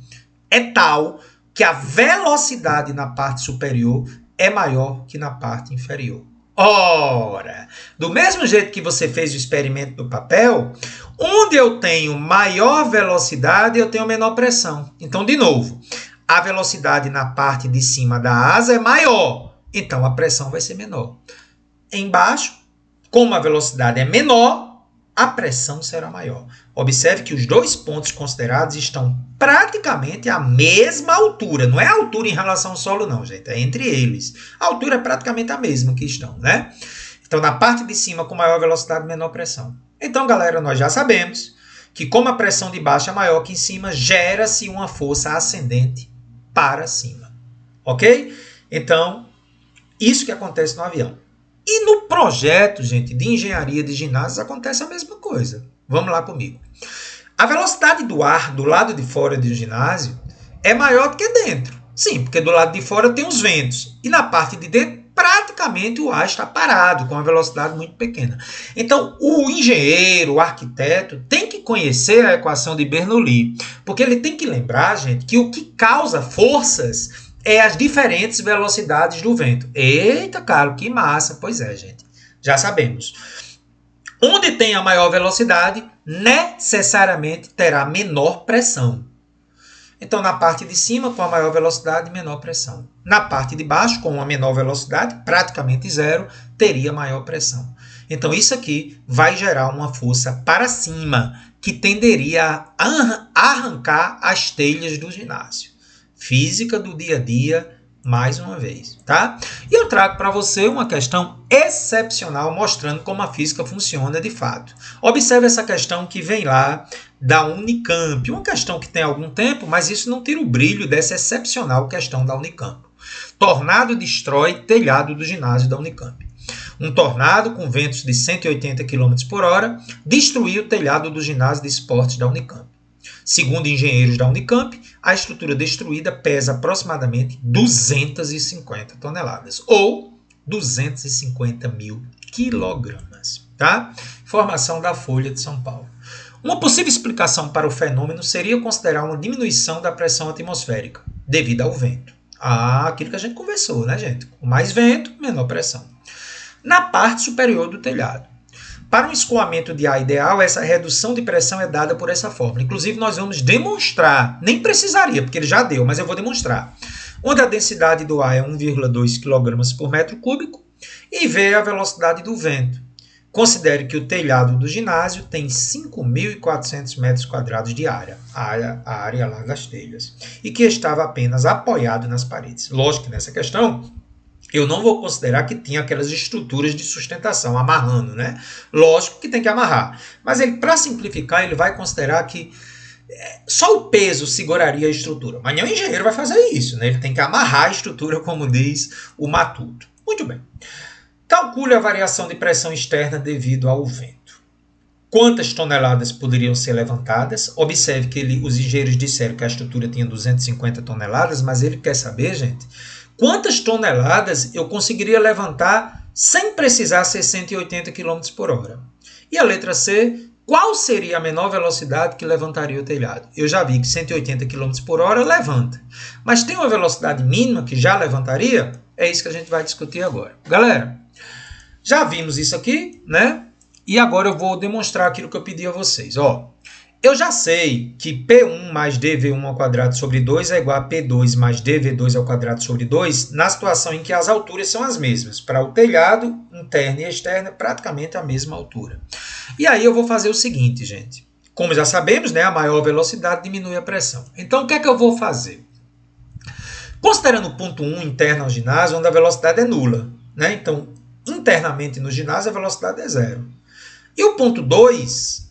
é tal que a velocidade na parte superior é maior que na parte inferior. Ora, do mesmo jeito que você fez o experimento no papel, onde eu tenho maior velocidade, eu tenho menor pressão. Então, de novo, a velocidade na parte de cima da asa é maior, então a pressão vai ser menor. Embaixo, como a velocidade é menor, a pressão será maior. Observe que os dois pontos considerados estão praticamente à mesma altura. Não é a altura em relação ao solo, não, gente. É entre eles. A altura é praticamente a mesma que estão, né? Então, na parte de cima, com maior velocidade, menor pressão. Então, galera, nós já sabemos que como a pressão de baixo é maior que em cima, gera-se uma força ascendente para cima. Ok? Então, isso que acontece no avião. E no projeto, gente, de engenharia de ginásios acontece a mesma coisa. Vamos lá comigo. A velocidade do ar do lado de fora do ginásio é maior do que dentro. Sim, porque do lado de fora tem os ventos. E na parte de dentro, praticamente o ar está parado, com uma velocidade muito pequena. Então, o engenheiro, o arquiteto, tem que conhecer a equação de Bernoulli. Porque ele tem que lembrar, gente, que o que causa forças é as diferentes velocidades do vento. Eita, cara, que massa. Pois é, gente. Já sabemos. Onde tem a maior velocidade, necessariamente terá menor pressão. Então, na parte de cima, com a maior velocidade, menor pressão. Na parte de baixo, com a menor velocidade, praticamente zero, teria maior pressão. Então, isso aqui vai gerar uma força para cima, que tenderia a arrancar as telhas do ginásio. Física do dia a dia, mais uma vez, tá? E eu trago para você uma questão excepcional mostrando como a física funciona de fato. Observe essa questão que vem lá da Unicamp, uma questão que tem algum tempo, mas isso não tira o brilho dessa excepcional questão da Unicamp. Tornado destrói telhado do ginásio da Unicamp. Um tornado com ventos de 180 km por hora destruiu o telhado do ginásio de esportes da Unicamp. Segundo engenheiros da Unicamp, a estrutura destruída pesa aproximadamente 250 toneladas, ou 250 mil quilogramas. Tá? Informação da Folha de São Paulo. Uma possível explicação para o fenômeno seria considerar uma diminuição da pressão atmosférica, devido ao vento. Aquilo que a gente conversou, né, gente? Com mais vento, menor pressão. Na parte superior do telhado. Para um escoamento de ar ideal, essa redução de pressão é dada por essa fórmula. Inclusive, nós vamos demonstrar, nem precisaria, porque ele já deu, mas eu vou demonstrar. Onde a densidade do ar é 1,2 kg por metro cúbico e V é a velocidade do vento. Considere que o telhado do ginásio tem 5.400 metros quadrados de área, a área lá das telhas, e que estava apenas apoiado nas paredes. Lógico que nessa questão eu não vou considerar que tinha aquelas estruturas de sustentação, amarrando, né? Lógico que tem que amarrar. Mas ele, para simplificar, ele vai considerar que só o peso seguraria a estrutura. Mas nenhum engenheiro vai fazer isso, né? Ele tem que amarrar a estrutura, como diz o Matuto. Muito bem. Calcule a variação de pressão externa devido ao vento. Quantas toneladas poderiam ser levantadas? Observe que os engenheiros disseram que a estrutura tinha 250 toneladas, mas ele quer saber, gente, quantas toneladas eu conseguiria levantar sem precisar ser 180 km por hora? E a letra C, qual seria a menor velocidade que levantaria o telhado? Eu já vi que 180 km por hora levanta. Mas tem uma velocidade mínima que já levantaria? É isso que a gente vai discutir agora. Galera, já vimos isso aqui, né? E agora eu vou demonstrar aquilo que eu pedi a vocês. Ó, eu já sei que P1 mais dV1 ao quadrado sobre 2 é igual a P2 mais dV2 ao quadrado sobre 2 na situação em que as alturas são as mesmas. Para o telhado, interno e externo, é praticamente a mesma altura. E aí eu vou fazer o seguinte, gente. Como já sabemos, né, a maior velocidade diminui a pressão. Então, o que é que eu vou fazer? Considerando o ponto 1 interno ao ginásio, onde a velocidade é nula, né? Então, internamente no ginásio, a velocidade é zero. E o ponto 2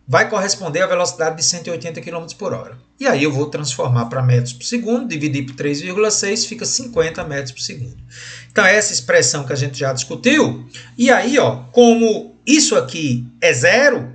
vai corresponder à velocidade de 180 km por hora. E aí eu vou transformar para metros por segundo, dividir por 3,6, fica 50 metros por segundo. Então, é essa expressão que a gente já discutiu. E aí, ó, como isso aqui é zero,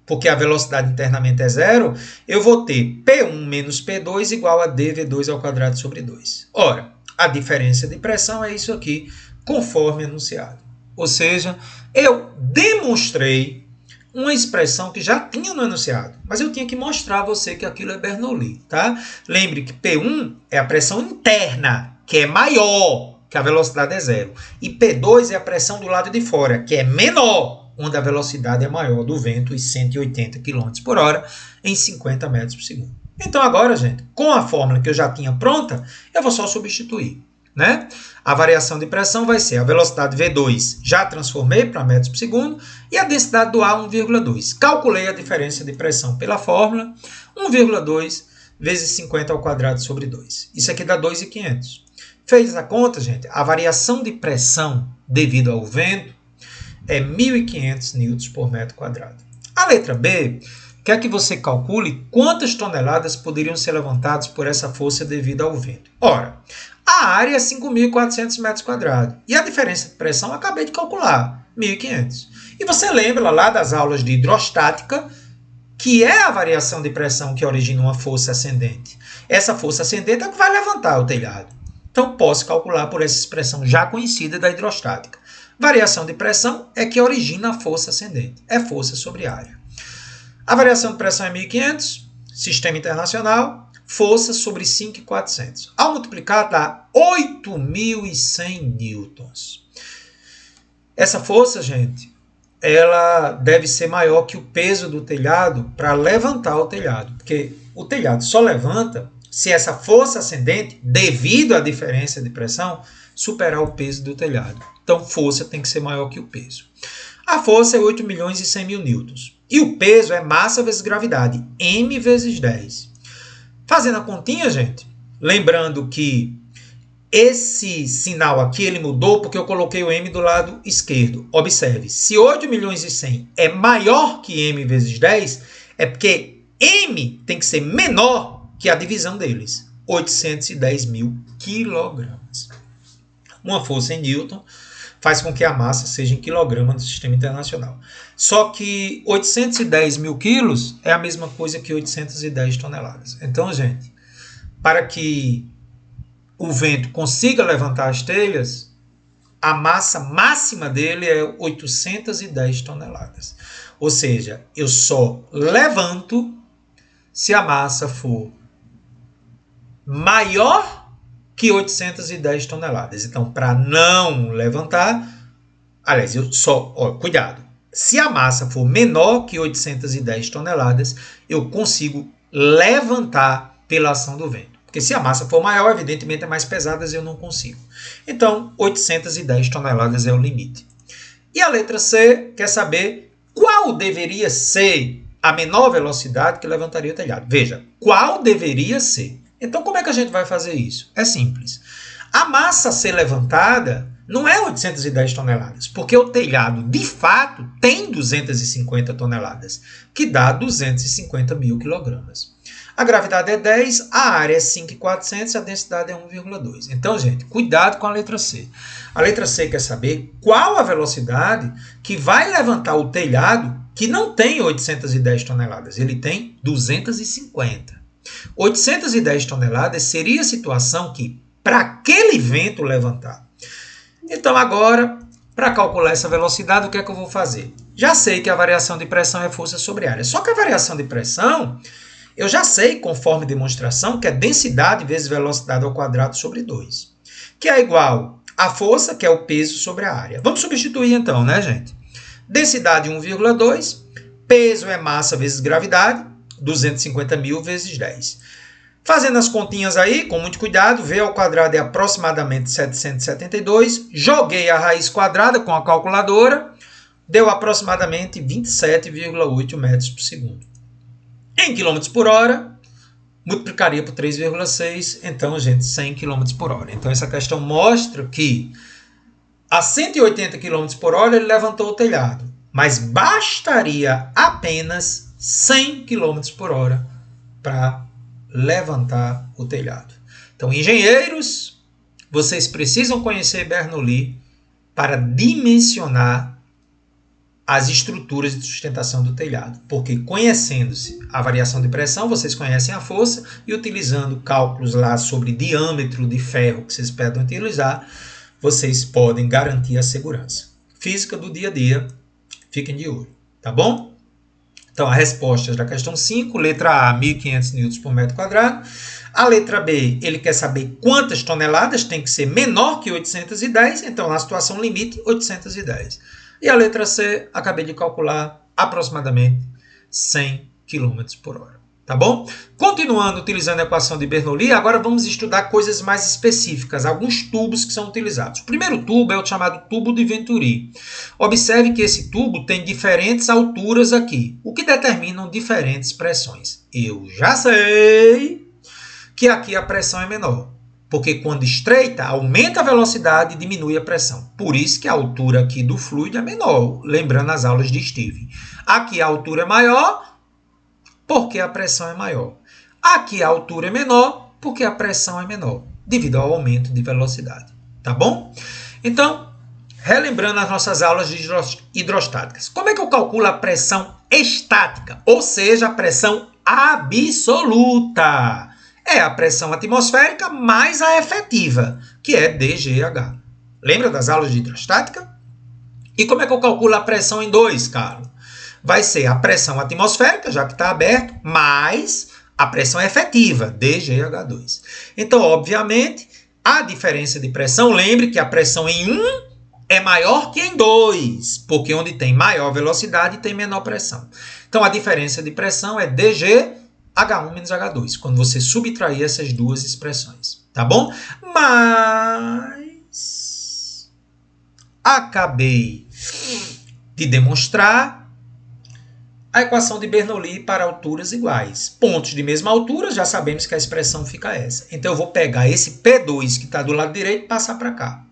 porque a velocidade internamente é zero, eu vou ter P1 menos P2 igual a dV2 ao quadrado sobre 2. Ora, a diferença de pressão é isso aqui, conforme anunciado. Ou seja, eu demonstrei uma expressão que já tinha no enunciado, mas eu tinha que mostrar a você que aquilo é Bernoulli, tá? Lembre que P1 é a pressão interna, que é maior, que a velocidade é zero. E P2 é a pressão do lado de fora, que é menor, onde a velocidade é maior do vento, e 180 km por hora em 50 metros por segundo. Então agora, gente, com a fórmula que eu já tinha pronta, eu vou só substituir, né? A variação de pressão vai ser a velocidade V2, já transformei para metros por segundo, e a densidade do ar 1,2. Calculei a diferença de pressão pela fórmula, 1,2 vezes 50 ao quadrado sobre 2. Isso aqui dá 2.500. Fez a conta, gente, a variação de pressão devido ao vento é 1.500 newtons por metro quadrado. A letra B quer que você calcule quantas toneladas poderiam ser levantadas por essa força devido ao vento. Ora, a área é 5.400 metros quadrados. E a diferença de pressão eu acabei de calcular, 1.500. E você lembra lá das aulas de hidrostática, que é a variação de pressão que origina uma força ascendente. Essa força ascendente é a que vai levantar o telhado. Então, posso calcular por essa expressão já conhecida da hidrostática. Variação de pressão é que origina a força ascendente. É força sobre área. A variação de pressão é 1.500, sistema internacional, força sobre 5.400. Ao multiplicar, dá 8.100 newtons. Essa força, gente, ela deve ser maior que o peso do telhado para levantar o telhado. Porque o telhado só levanta se essa força ascendente, devido à diferença de pressão, superar o peso do telhado. Então, força tem que ser maior que o peso. A força é 8.100.000 newtons. E o peso é massa vezes gravidade, m vezes 10. Fazendo a continha, gente, lembrando que esse sinal aqui ele mudou porque eu coloquei o m do lado esquerdo. Observe, se 8.100.000 é maior que m vezes 10, é porque m tem que ser menor que a divisão deles, 810.000 quilogramas. Uma força em Newton faz com que a massa seja em quilograma do sistema internacional. Só que 810.000 quilos é a mesma coisa que 810 toneladas. Então, gente, para que o vento consiga levantar as telhas, a massa máxima dele é 810 toneladas. Ou seja, eu só levanto se a massa for maior que 810 toneladas. Então, para não levantar, aliás, cuidado, se a massa for menor que 810 toneladas, eu consigo levantar pela ação do vento. Porque se a massa for maior, evidentemente é mais pesada e eu não consigo. Então, 810 toneladas é o limite. E a letra C quer saber qual deveria ser a menor velocidade que levantaria o telhado. Veja, qual deveria ser? Então, como é que a gente vai fazer isso? É simples. A massa a ser levantada não é 810 toneladas, porque o telhado, de fato, tem 250 toneladas, que dá 250.000 quilogramas. A gravidade é 10, a área é 5.400, a densidade é 1,2. Então, gente, cuidado com a letra C. A letra C quer saber qual a velocidade que vai levantar o telhado que não tem 810 toneladas, ele tem 250. 810 toneladas seria a situação que, para aquele vento levantar. Então, agora, Para calcular essa velocidade, o que é que eu vou fazer? Já sei que a variação de pressão é força sobre área. Só que a variação de pressão, eu já sei, conforme demonstração, que é densidade vezes velocidade ao quadrado sobre 2. Que é igual a força, que é o peso sobre a área. Vamos substituir então, né, gente? Densidade 1,2, peso é massa vezes gravidade, 250 mil vezes 10. Fazendo as continhas aí, com muito cuidado, V ao quadrado é aproximadamente 772. Joguei a raiz quadrada com a calculadora, deu aproximadamente 27,8 metros por segundo. Em quilômetros por hora, multiplicaria por 3,6, então, gente, 100 km por hora. Então, essa questão mostra que a 180 km por hora ele levantou o telhado, mas bastaria apenas 100 km por hora para levantar o telhado. Então, engenheiros, vocês precisam conhecer Bernoulli para dimensionar as estruturas de sustentação do telhado, porque conhecendo-se a variação de pressão, vocês conhecem a força, e utilizando cálculos lá sobre diâmetro de ferro que vocês podem utilizar, vocês podem garantir a segurança. Física do dia a dia, fiquem de olho, tá bom? Então, as respostas da questão 5, letra A, 1.500 newtons por metro quadrado. A letra B, ele quer saber quantas toneladas, tem que ser menor que 810, então na situação limite, 810. E a letra C, acabei de calcular aproximadamente 100 km por hora. Tá bom? Continuando utilizando a equação de Bernoulli, agora vamos estudar coisas mais específicas, alguns tubos que são utilizados. O primeiro tubo é o chamado tubo de Venturi. Observe que esse tubo tem diferentes alturas aqui, o que determinam diferentes pressões. Eu já sei que aqui a pressão é menor, porque quando estreita, aumenta a velocidade e diminui a pressão. Por isso que a altura aqui do fluido é menor, lembrando as aulas de Steven. Aqui a altura é maior, porque a pressão é maior. Aqui a altura é menor, porque a pressão é menor, devido ao aumento de velocidade. Tá bom? Então, relembrando as nossas aulas de hidrostáticas. Como é que eu calculo a pressão estática? Ou seja, a pressão absoluta. É a pressão atmosférica mais a efetiva, que é dGH. Lembra das aulas de hidrostática? E como é que eu calculo a pressão em 2, Carlos? Vai ser a pressão atmosférica, já que está aberto, mais a pressão efetiva, dGH2. Então, obviamente, a diferença de pressão, lembre que a pressão em 1 é maior que em 2, porque onde tem maior velocidade tem menor pressão. Então, a diferença de pressão é dGH1 menos H2, quando você subtrair essas duas expressões, tá bom? Mas acabei de demonstrar a equação de Bernoulli para alturas iguais. Pontos de mesma altura, já sabemos que a expressão fica essa. Então, eu vou pegar esse P2 que está do lado direito e passar para cá.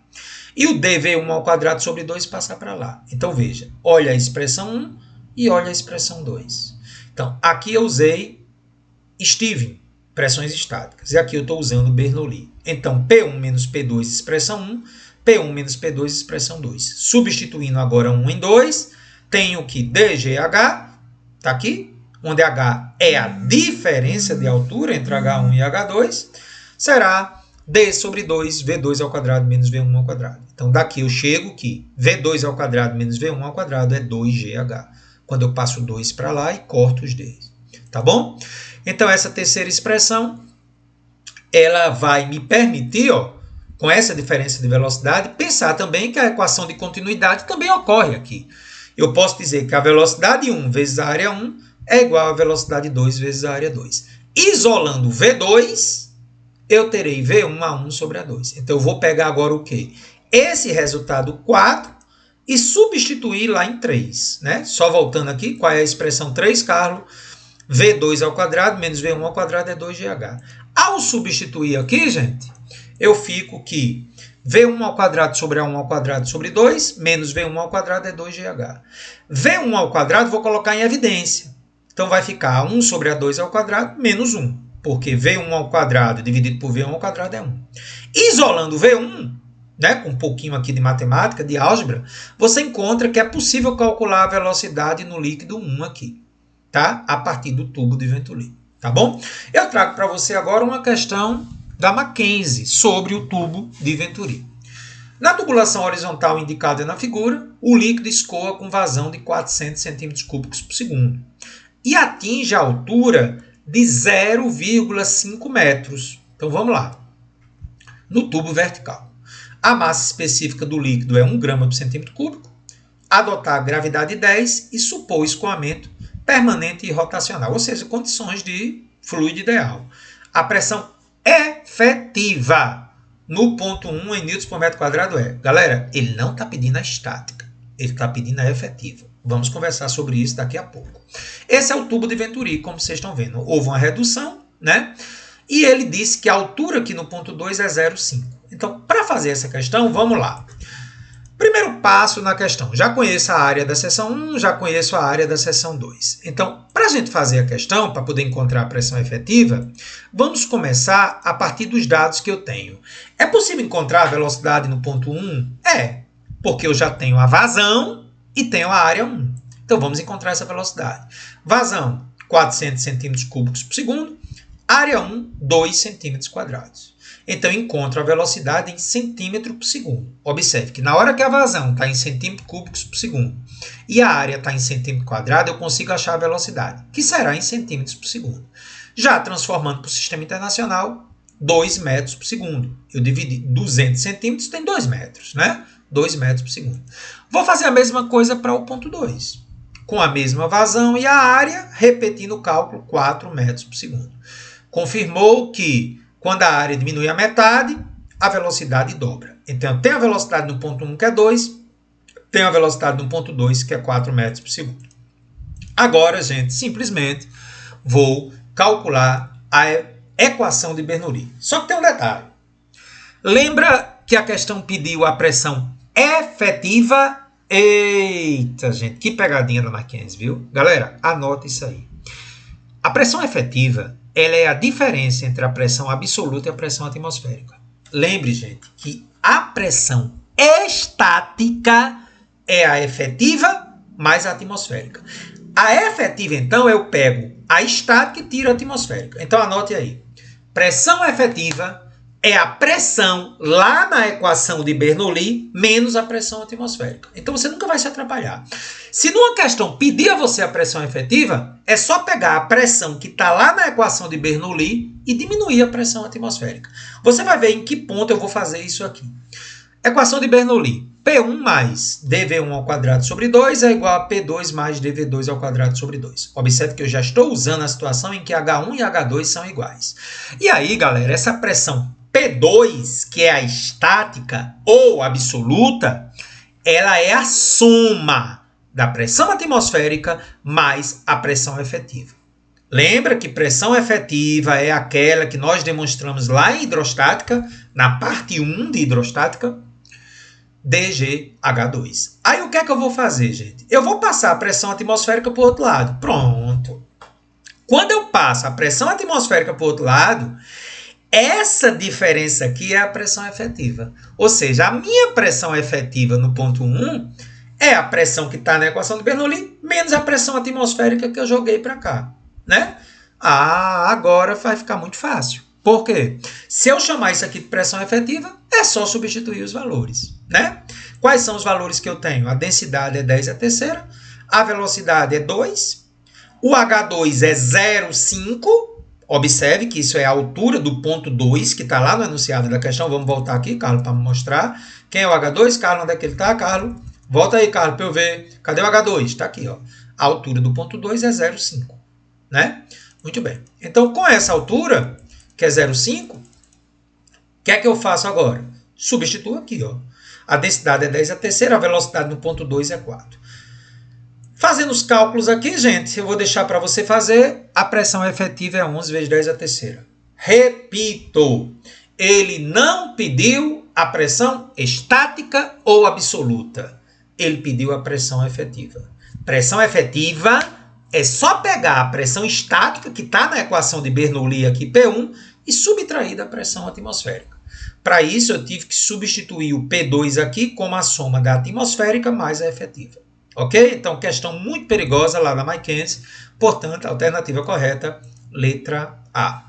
E o dV1 ao quadrado sobre 2 passar para lá. Então, veja, olha a expressão 1 e olha a expressão 2. Então, aqui eu usei Steven, pressões estáticas. E aqui eu estou usando Bernoulli. Então, P1 menos P2, expressão 1. P1 menos P2, expressão 2. Substituindo agora 1 em 2, tenho que dGH, está aqui, onde H é a diferença de altura entre H1 e H2, será D sobre 2, V2 ao quadrado menos V1 ao quadrado. Então, daqui eu chego que V2 ao quadrado menos V1 ao quadrado é 2GH. Quando eu passo 2 para lá e corto os Ds. Tá bom? Então, essa terceira expressão, ela vai me permitir, ó, com essa diferença de velocidade, pensar também que a equação de continuidade também ocorre aqui. Eu posso dizer que a velocidade 1 vezes a área 1 é igual à velocidade 2 vezes a área 2. Isolando V2, eu terei V1 a 1 sobre a 2. Então, eu vou pegar agora o quê? Esse resultado 4 e substituir lá em 3. Né? Só voltando aqui, qual é a expressão 3, Carlos? V2 ao quadrado menos V1 ao quadrado é 2GH. Ao substituir aqui, gente, eu fico que V1 ao quadrado sobre A1 ao quadrado sobre 2, menos V1 ao quadrado é 2GH. V1 ao quadrado vou colocar em evidência. Então, vai ficar 1 sobre A2 ao quadrado menos 1, porque V1 ao quadrado dividido por V1 ao quadrado é 1. Isolando V1, né, com um pouquinho aqui de matemática, de álgebra, você encontra que é possível calcular a velocidade no líquido 1 aqui, tá? A partir do tubo de Venturi, tá bom? Eu trago para você agora uma questão da Mackenzie sobre o tubo de Venturi. Na tubulação horizontal indicada na figura, o líquido escoa com vazão de 400 centímetros cúbicos por segundo e atinge a altura de 0,5 metros. Então vamos lá. No tubo vertical, a massa específica do líquido é 1 grama por centímetro cúbico, adotar a gravidade 10 e supor o escoamento permanente e rotacional, ou seja, condições de fluido ideal. A pressão efetiva no ponto 1 em newtons por metro quadrado é. Galera, ele não está pedindo a estática, ele está pedindo a efetiva. Vamos conversar sobre isso daqui a pouco. Esse é o tubo de Venturi, como vocês estão vendo. Houve uma redução, né? E ele disse que a altura aqui no ponto 2 é 0,5. Então, para fazer essa questão, vamos lá. Primeiro passo na questão. Já conheço a área da seção 1, já conheço a área da seção 2. Então, para a gente fazer a questão, para poder encontrar a pressão efetiva, vamos começar a partir dos dados que eu tenho. É possível encontrar a velocidade no ponto 1? É, porque eu já tenho a vazão e tenho a área 1. Então, vamos encontrar essa velocidade. Vazão, 400 centímetros cúbicos por segundo. Área 1, 2 centímetros quadrados. Então, encontro a velocidade em centímetro por segundo. Observe que na hora que a vazão está em centímetros cúbicos por segundo e a área está em centímetro quadrado, eu consigo achar a velocidade, que será em centímetros por segundo. Já transformando para o sistema internacional, 2 metros por segundo. Eu dividi 200 centímetros, tem 2 metros, né? 2 metros por segundo. Vou fazer a mesma coisa para o ponto 2. Com a mesma vazão e a área, repetindo o cálculo, 4 metros por segundo. Confirmou que quando a área diminui a metade, a velocidade dobra. Então, eu tenho a velocidade no ponto 1, que é 2, tenho a velocidade no ponto 2, que é 4 metros por segundo. Agora, gente, simplesmente vou calcular a equação de Bernoulli. Só que tem um detalhe. Lembra que a questão pediu a pressão efetiva? Eita, gente, que pegadinha da Mackenzie, viu? Galera, anota isso aí. A pressão efetiva, ela é a diferença entre a pressão absoluta e a pressão atmosférica. Lembre, gente, que a pressão estática é a efetiva mais a atmosférica. A efetiva, então, eu pego a estática e tiro a atmosférica. Então, anote aí. Pressão efetiva é a pressão lá na equação de Bernoulli menos a pressão atmosférica. Então, você nunca vai se atrapalhar. Se numa questão pedir a você a pressão efetiva, é só pegar a pressão que está lá na equação de Bernoulli e diminuir a pressão atmosférica. Você vai ver em que ponto eu vou fazer isso aqui. Equação de Bernoulli. P1 mais dV1 ao quadrado sobre 2 é igual a P2 mais dV2 ao quadrado sobre 2. Observe que eu já estou usando a situação em que H1 e H2 são iguais. E aí, galera, essa pressão P2, que é a estática ou absoluta, ela é a soma da pressão atmosférica mais a pressão efetiva. Lembra que pressão efetiva é aquela que nós demonstramos lá em hidrostática, na parte 1 de hidrostática, dGH2. Aí o que é que eu vou fazer, gente? Eu vou passar a pressão atmosférica para o outro lado. Pronto. Quando eu passo a pressão atmosférica para o outro lado, essa diferença aqui é a pressão efetiva. Ou seja, a minha pressão efetiva no ponto 1 é a pressão que está na equação de Bernoulli menos a pressão atmosférica que eu joguei para cá, né? Ah, agora vai ficar muito fácil. Por quê? Se eu chamar isso aqui de pressão efetiva, é só substituir os valores, né? Quais são os valores que eu tenho? A densidade é 10 a terceira, a velocidade é 2, o H2 é 0,5. Observe que isso é a altura do ponto 2, que está lá no enunciado da questão. Vamos voltar aqui, Carlos, para me mostrar. Quem é o H2? Carlos, onde é que ele está, Carlos? Volta aí, Carlos, para eu ver. Cadê o H2? Está aqui, ó. A altura do ponto 2 é 0,5, né? Muito bem. Então, com essa altura, que é 0,5, o que é que eu faço agora? Substituo aqui, ó. A densidade é 10 a terceira, a velocidade no ponto 2 é 4. Fazendo os cálculos aqui, gente, eu vou deixar para você fazer. A pressão efetiva é 11 vezes 10 a terceira. Repito, ele não pediu a pressão estática ou absoluta. Ele pediu a pressão efetiva. Pressão efetiva é só pegar a pressão estática, que está na equação de Bernoulli aqui, P1, e subtrair da pressão atmosférica. Para isso, eu tive que substituir o P2 aqui como a soma da atmosférica mais a efetiva. Ok? Então, questão muito perigosa lá na Mackenzie. Portanto, a alternativa correta Letra A.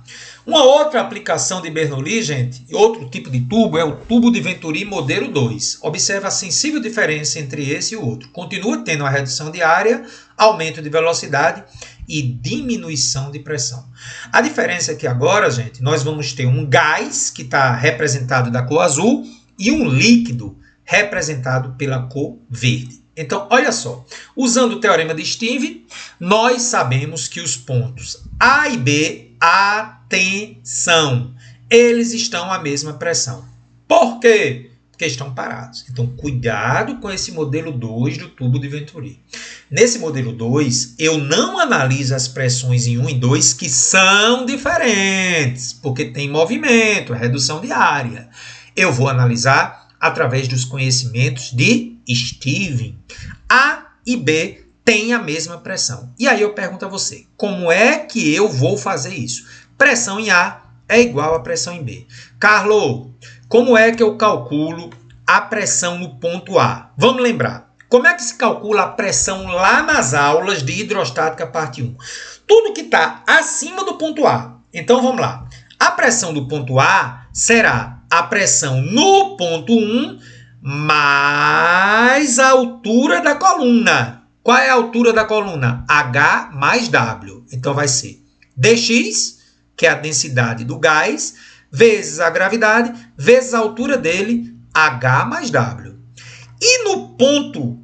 Uma outra aplicação de Bernoulli, gente, e outro tipo de tubo, é o tubo de Venturi modelo 2. Observa a sensível diferença entre esse e o outro. Continua tendo uma redução de área, aumento de velocidade e diminuição de pressão. A diferença é que agora, gente, nós vamos ter um gás, que está representado da cor azul, e um líquido, representado pela cor verde. Então, olha só, usando o teorema de Steve, nós sabemos que os pontos A e B, atenção, eles estão à mesma pressão. Por quê? Porque estão parados. Então, cuidado com esse modelo 2 do tubo de Venturi. Nesse modelo 2, eu não analiso as pressões em 1 e 2, que são diferentes, porque tem movimento, redução de área. Eu vou analisar através dos conhecimentos de Steve. A e B têm a mesma pressão. E aí eu pergunto a você, como é que eu vou fazer isso? Pressão em A é igual a pressão em B. Carlos, como é que eu calculo a pressão no ponto A? Vamos lembrar. Como é que se calcula a pressão lá nas aulas de hidrostática parte 1? Tudo que está acima do ponto A. Então vamos lá. A pressão do ponto A será a pressão no ponto 1 mais a altura da coluna. Qual é a altura da coluna? H mais W. Então vai ser dx, que é a densidade do gás, vezes a gravidade, vezes a altura dele, H mais W. E no ponto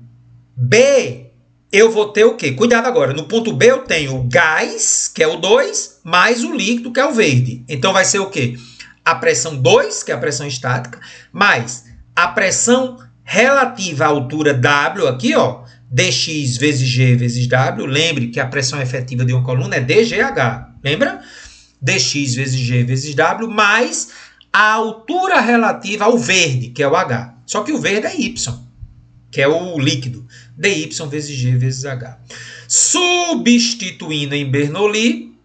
B, eu vou ter o quê? Cuidado agora, no ponto B eu tenho o gás, que é o 2, mais o líquido, que é o verde. Então vai ser o quê? A pressão 2, que é a pressão estática, mais a pressão relativa à altura W, aqui, ó, dx vezes G vezes W. Lembre que a pressão efetiva de uma coluna é dGH, lembra? Dx vezes G vezes W, mais a altura relativa ao verde, que é o H. Só que o verde é Y, que é o líquido. dy vezes G vezes H. Substituindo em Bernoulli,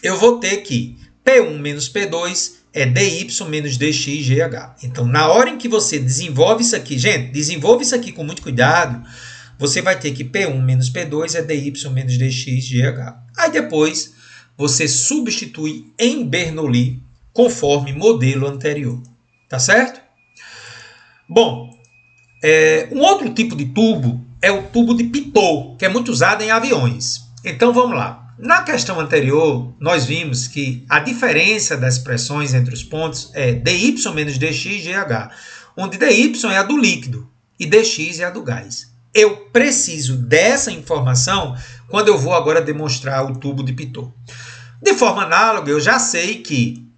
eu vou ter que P1 menos P2 é dy menos dxGH. Então, na hora em que você desenvolve isso aqui, gente, desenvolve isso aqui com muito cuidado, você vai ter que P1 menos P2 é dy menos dxGH. Aí depois, você substitui em Bernoulli conforme modelo anterior. Tá certo? Bom, um outro tipo de tubo é o tubo de Pitot, que é muito usado em aviões. Então, vamos lá. Na questão anterior, nós vimos que a diferença das pressões entre os pontos é dy menos dxGH, onde dy é a do líquido e dx é a do gás. Eu preciso dessa informação quando eu vou agora demonstrar o tubo de Pitot. De forma análoga, eu já sei que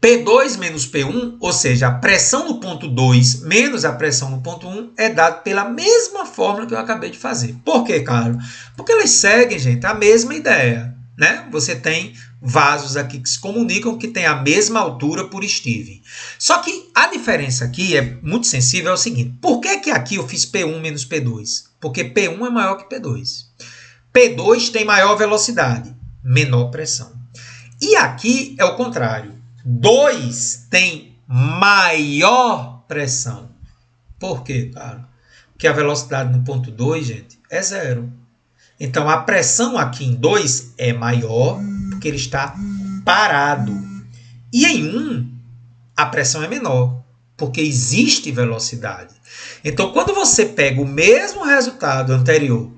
P2 menos P1, ou seja, a pressão no ponto 2 menos a pressão no ponto 1, é dado pela mesma fórmula que eu acabei de fazer. Por quê, Carlos? Porque elas seguem, gente, a mesma ideia, né? Você tem vasos aqui que se comunicam, que têm a mesma altura por Steve. Só que a diferença aqui é muito sensível, é o seguinte. Por que que aqui eu fiz P1 menos P2? Porque P1 é maior que P2. P2 tem maior velocidade, menor pressão. E aqui é o contrário. 2 tem maior pressão. Por quê, cara? Porque a velocidade no ponto 2, gente, é 0. Então, a pressão aqui em 2 é maior, porque ele está parado. E em 1, a pressão é menor, porque existe velocidade. Então, quando você pega o mesmo resultado anterior,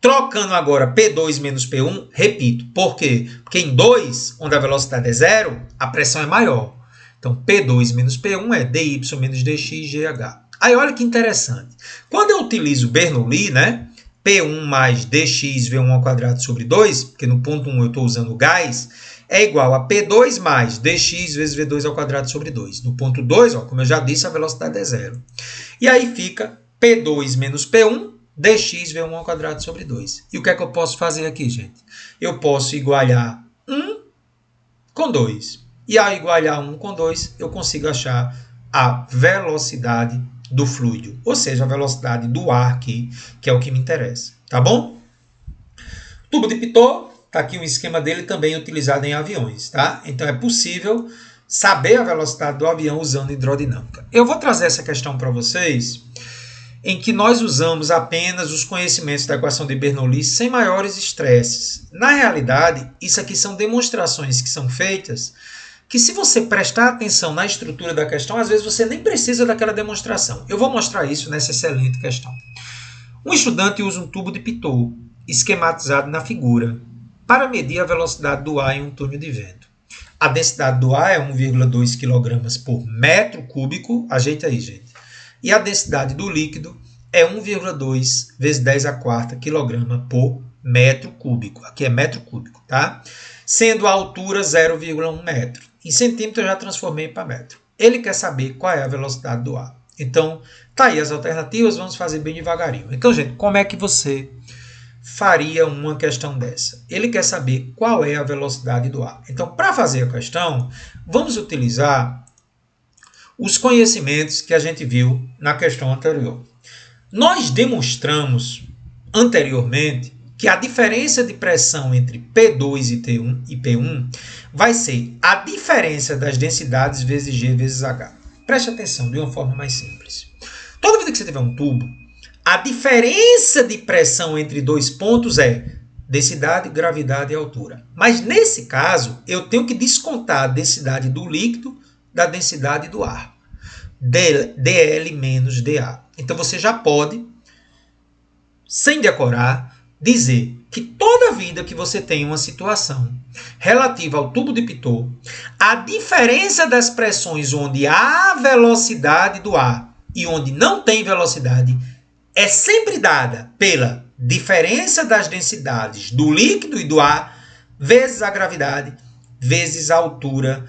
trocando agora P2 menos P1, repito. Por quê? Porque em 2, onde a velocidade é 0, a pressão é maior. Então, P2 menos P1 é dy menos dxGH. Aí, olha que interessante. Quando eu utilizo Bernoulli, né? P1 mais dx V1 ao quadrado sobre 2, porque no ponto 1 eu estou usando o gás, é igual a P2 mais dx vezes V2 ao quadrado sobre 2. No ponto 2, ó, como eu já disse, a velocidade é 0. E aí fica P2 menos P1, dx V1 ao quadrado sobre 2. E o que é que eu posso fazer aqui, gente? Eu posso igualar 1 com 2. E ao igualar 1 com 2, eu consigo achar a velocidade do fluido. Ou seja, a velocidade do ar aqui, que é o que me interessa. Tá bom? Tubo de Pitot, está aqui um esquema dele também utilizado em aviões. Tá? Então é possível saber a velocidade do avião usando hidrodinâmica. Eu vou trazer essa questão para vocês. em que nós usamos apenas os conhecimentos da equação de Bernoulli sem maiores estresses. Na realidade, isso aqui são demonstrações que são feitas que, se você prestar atenção na estrutura da questão, às vezes você nem precisa daquela demonstração. Eu vou mostrar isso nessa excelente questão. Um estudante usa um tubo de pitot, esquematizado na figura, para medir a velocidade do ar em um túnel de vento. A densidade do ar é 1,2 kg por metro cúbico, ajeita aí, gente. E a densidade do líquido é 1,2 vezes 10 a quarta kg por metro cúbico. Aqui é metro cúbico, tá? Sendo a altura 0,1 metro. Em centímetro eu já transformei para metro. Ele quer saber qual é a velocidade do ar. Então, tá aí as alternativas, vamos fazer bem devagarinho. Então, gente, como é que você faria uma questão dessa? Ele quer saber qual é a velocidade do ar. Então, para fazer a questão, vamos utilizar os conhecimentos que a gente viu na questão anterior. Nós demonstramos anteriormente que a diferença de pressão entre P2 e P1 vai ser a diferença das densidades vezes G vezes H. Preste atenção de uma forma mais simples. Toda vez que você tiver um tubo, a diferença de pressão entre dois pontos é densidade, gravidade e altura. Mas nesse caso, eu tenho que descontar a densidade do líquido da densidade do ar. dL menos dA. Então você já pode, sem decorar, dizer que toda vida que você tem uma situação relativa ao tubo de Pitot, a diferença das pressões onde há velocidade do ar e onde não tem velocidade é sempre dada pela diferença das densidades do líquido e do ar vezes a gravidade vezes a altura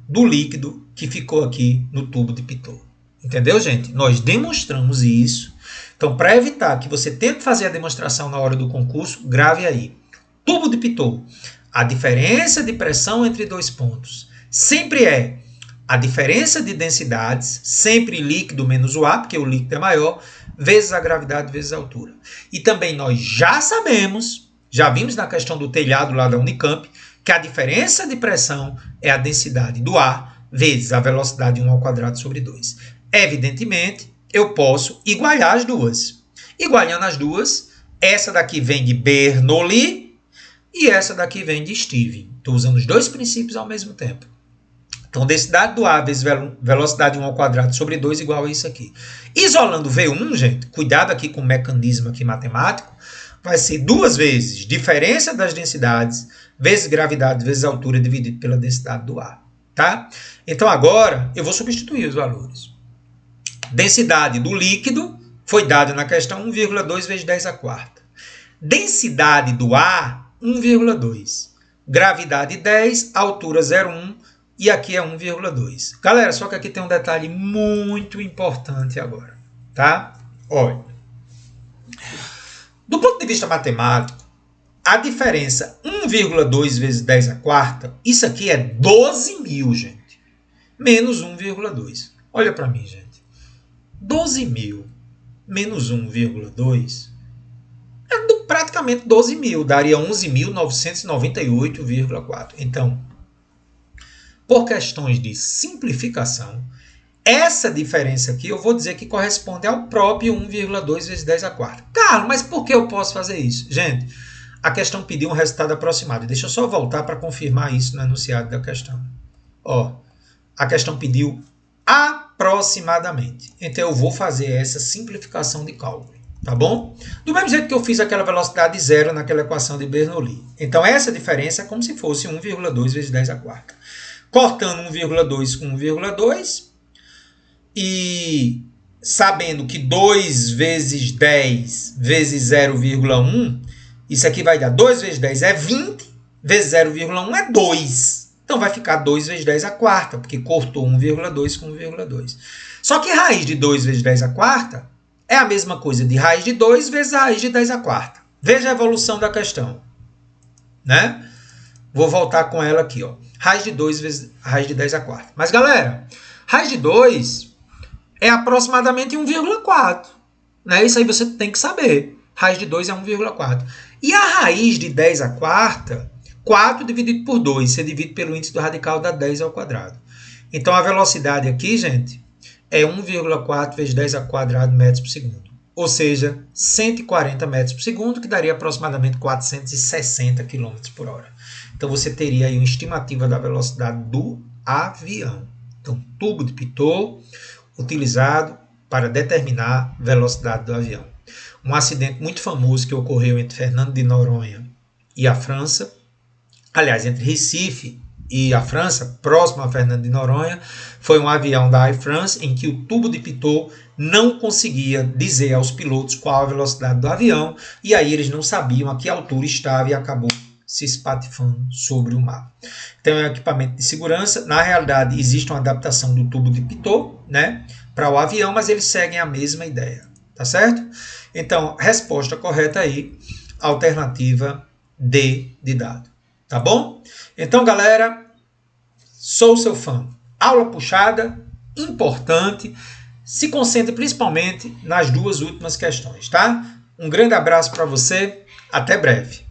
do líquido que ficou aqui no tubo de Pitot. Entendeu, gente? Nós demonstramos isso. Então, para evitar que você tente fazer a demonstração na hora do concurso, grave aí. Tubo de Pitot. A diferença de pressão entre dois pontos sempre é a diferença de densidades, sempre líquido menos o ar, porque o líquido é maior, vezes a gravidade vezes a altura. E também nós já sabemos, já vimos na questão do telhado lá da Unicamp, que a diferença de pressão é a densidade do ar vezes a velocidade 1 ao quadrado sobre 2. Evidentemente, eu posso igualar as duas. Igualando as duas, essa daqui vem de Bernoulli e essa daqui vem de Stevin. Estou usando os dois princípios ao mesmo tempo. Então, densidade do ar vezes velocidade 1 ao quadrado sobre 2 igual a isso aqui. Isolando V1, gente, cuidado aqui com o mecanismo aqui matemático, vai ser duas vezes diferença das densidades vezes gravidade vezes altura dividido pela densidade do ar. Tá? Então, agora, eu vou substituir os valores. Densidade do líquido foi dada na questão 1,2 vezes 10 a quarta. Densidade do ar, 1,2. Gravidade 10, altura 0,1 e aqui é 1,2. Galera, só que aqui tem um detalhe muito importante agora, tá? Olha. Do ponto de vista matemático, a diferença 1,2 vezes 10 a quarta, isso aqui é 12.000, gente. Menos 1,2. Olha para mim, gente. 12.000 menos 1,2 é praticamente 12.000, daria 11.998,4. Então, por questões de simplificação, essa diferença aqui eu vou dizer que corresponde ao próprio 1,2 vezes 10 a quarta. Carlos, mas por que eu posso fazer isso? Gente, a questão pediu um resultado aproximado. Deixa eu só voltar para confirmar isso no enunciado da questão. Ó, a questão pediu aproximadamente. Então, eu vou fazer essa simplificação de cálculo, tá bom? Do mesmo jeito que eu fiz aquela velocidade zero naquela equação de Bernoulli. Então, essa diferença é como se fosse 1,2 vezes 10 a quarta. Cortando 1,2 com 1,2 e sabendo que 2 vezes 10 vezes 0,1, isso aqui vai dar 2 vezes 10 é 20, vezes 0,1 é 2. Então, vai ficar 2 vezes 10 a quarta, porque cortou 1,2 com 1,2. Só que raiz de 2 vezes 10 a quarta é a mesma coisa de raiz de 2 vezes a raiz de 10 a quarta. Veja a evolução da questão. Né? Vou voltar com ela aqui. Ó. Raiz de 2 vezes a raiz de 10 a quarta. Mas, galera, raiz de 2 é aproximadamente 1,4. Né? Isso aí você tem que saber. Raiz de 2 é 1,4. E a raiz de 10 a quarta... 4 dividido por 2, você divide pelo índice do radical dá 10 ao quadrado. Então, a velocidade aqui, gente, é 1,4 vezes 10 ao quadrado metros por segundo. ou seja, 140 metros por segundo, que daria aproximadamente 460 km por hora. Então você teria aí uma estimativa da velocidade do avião. Então, tubo de Pitot utilizado para determinar a velocidade do avião. Um acidente muito famoso que ocorreu entre Fernando de Noronha e a França, aliás, entre Recife e a França, próximo a Fernando de Noronha, foi um avião da Air France em que o tubo de Pitot não conseguia dizer aos pilotos qual a velocidade do avião, e aí eles não sabiam a que altura estava e acabou se espatifando sobre o mar. Então é um equipamento de segurança. Na realidade, existe uma adaptação do tubo de Pitot, né, para o avião, mas eles seguem a mesma ideia, tá certo? Então, resposta correta aí, alternativa D de dado, tá bom? Então, galera, sou seu fã. Aula puxada, importante. Se concentre principalmente nas duas últimas questões, tá? Um grande abraço para você, até breve.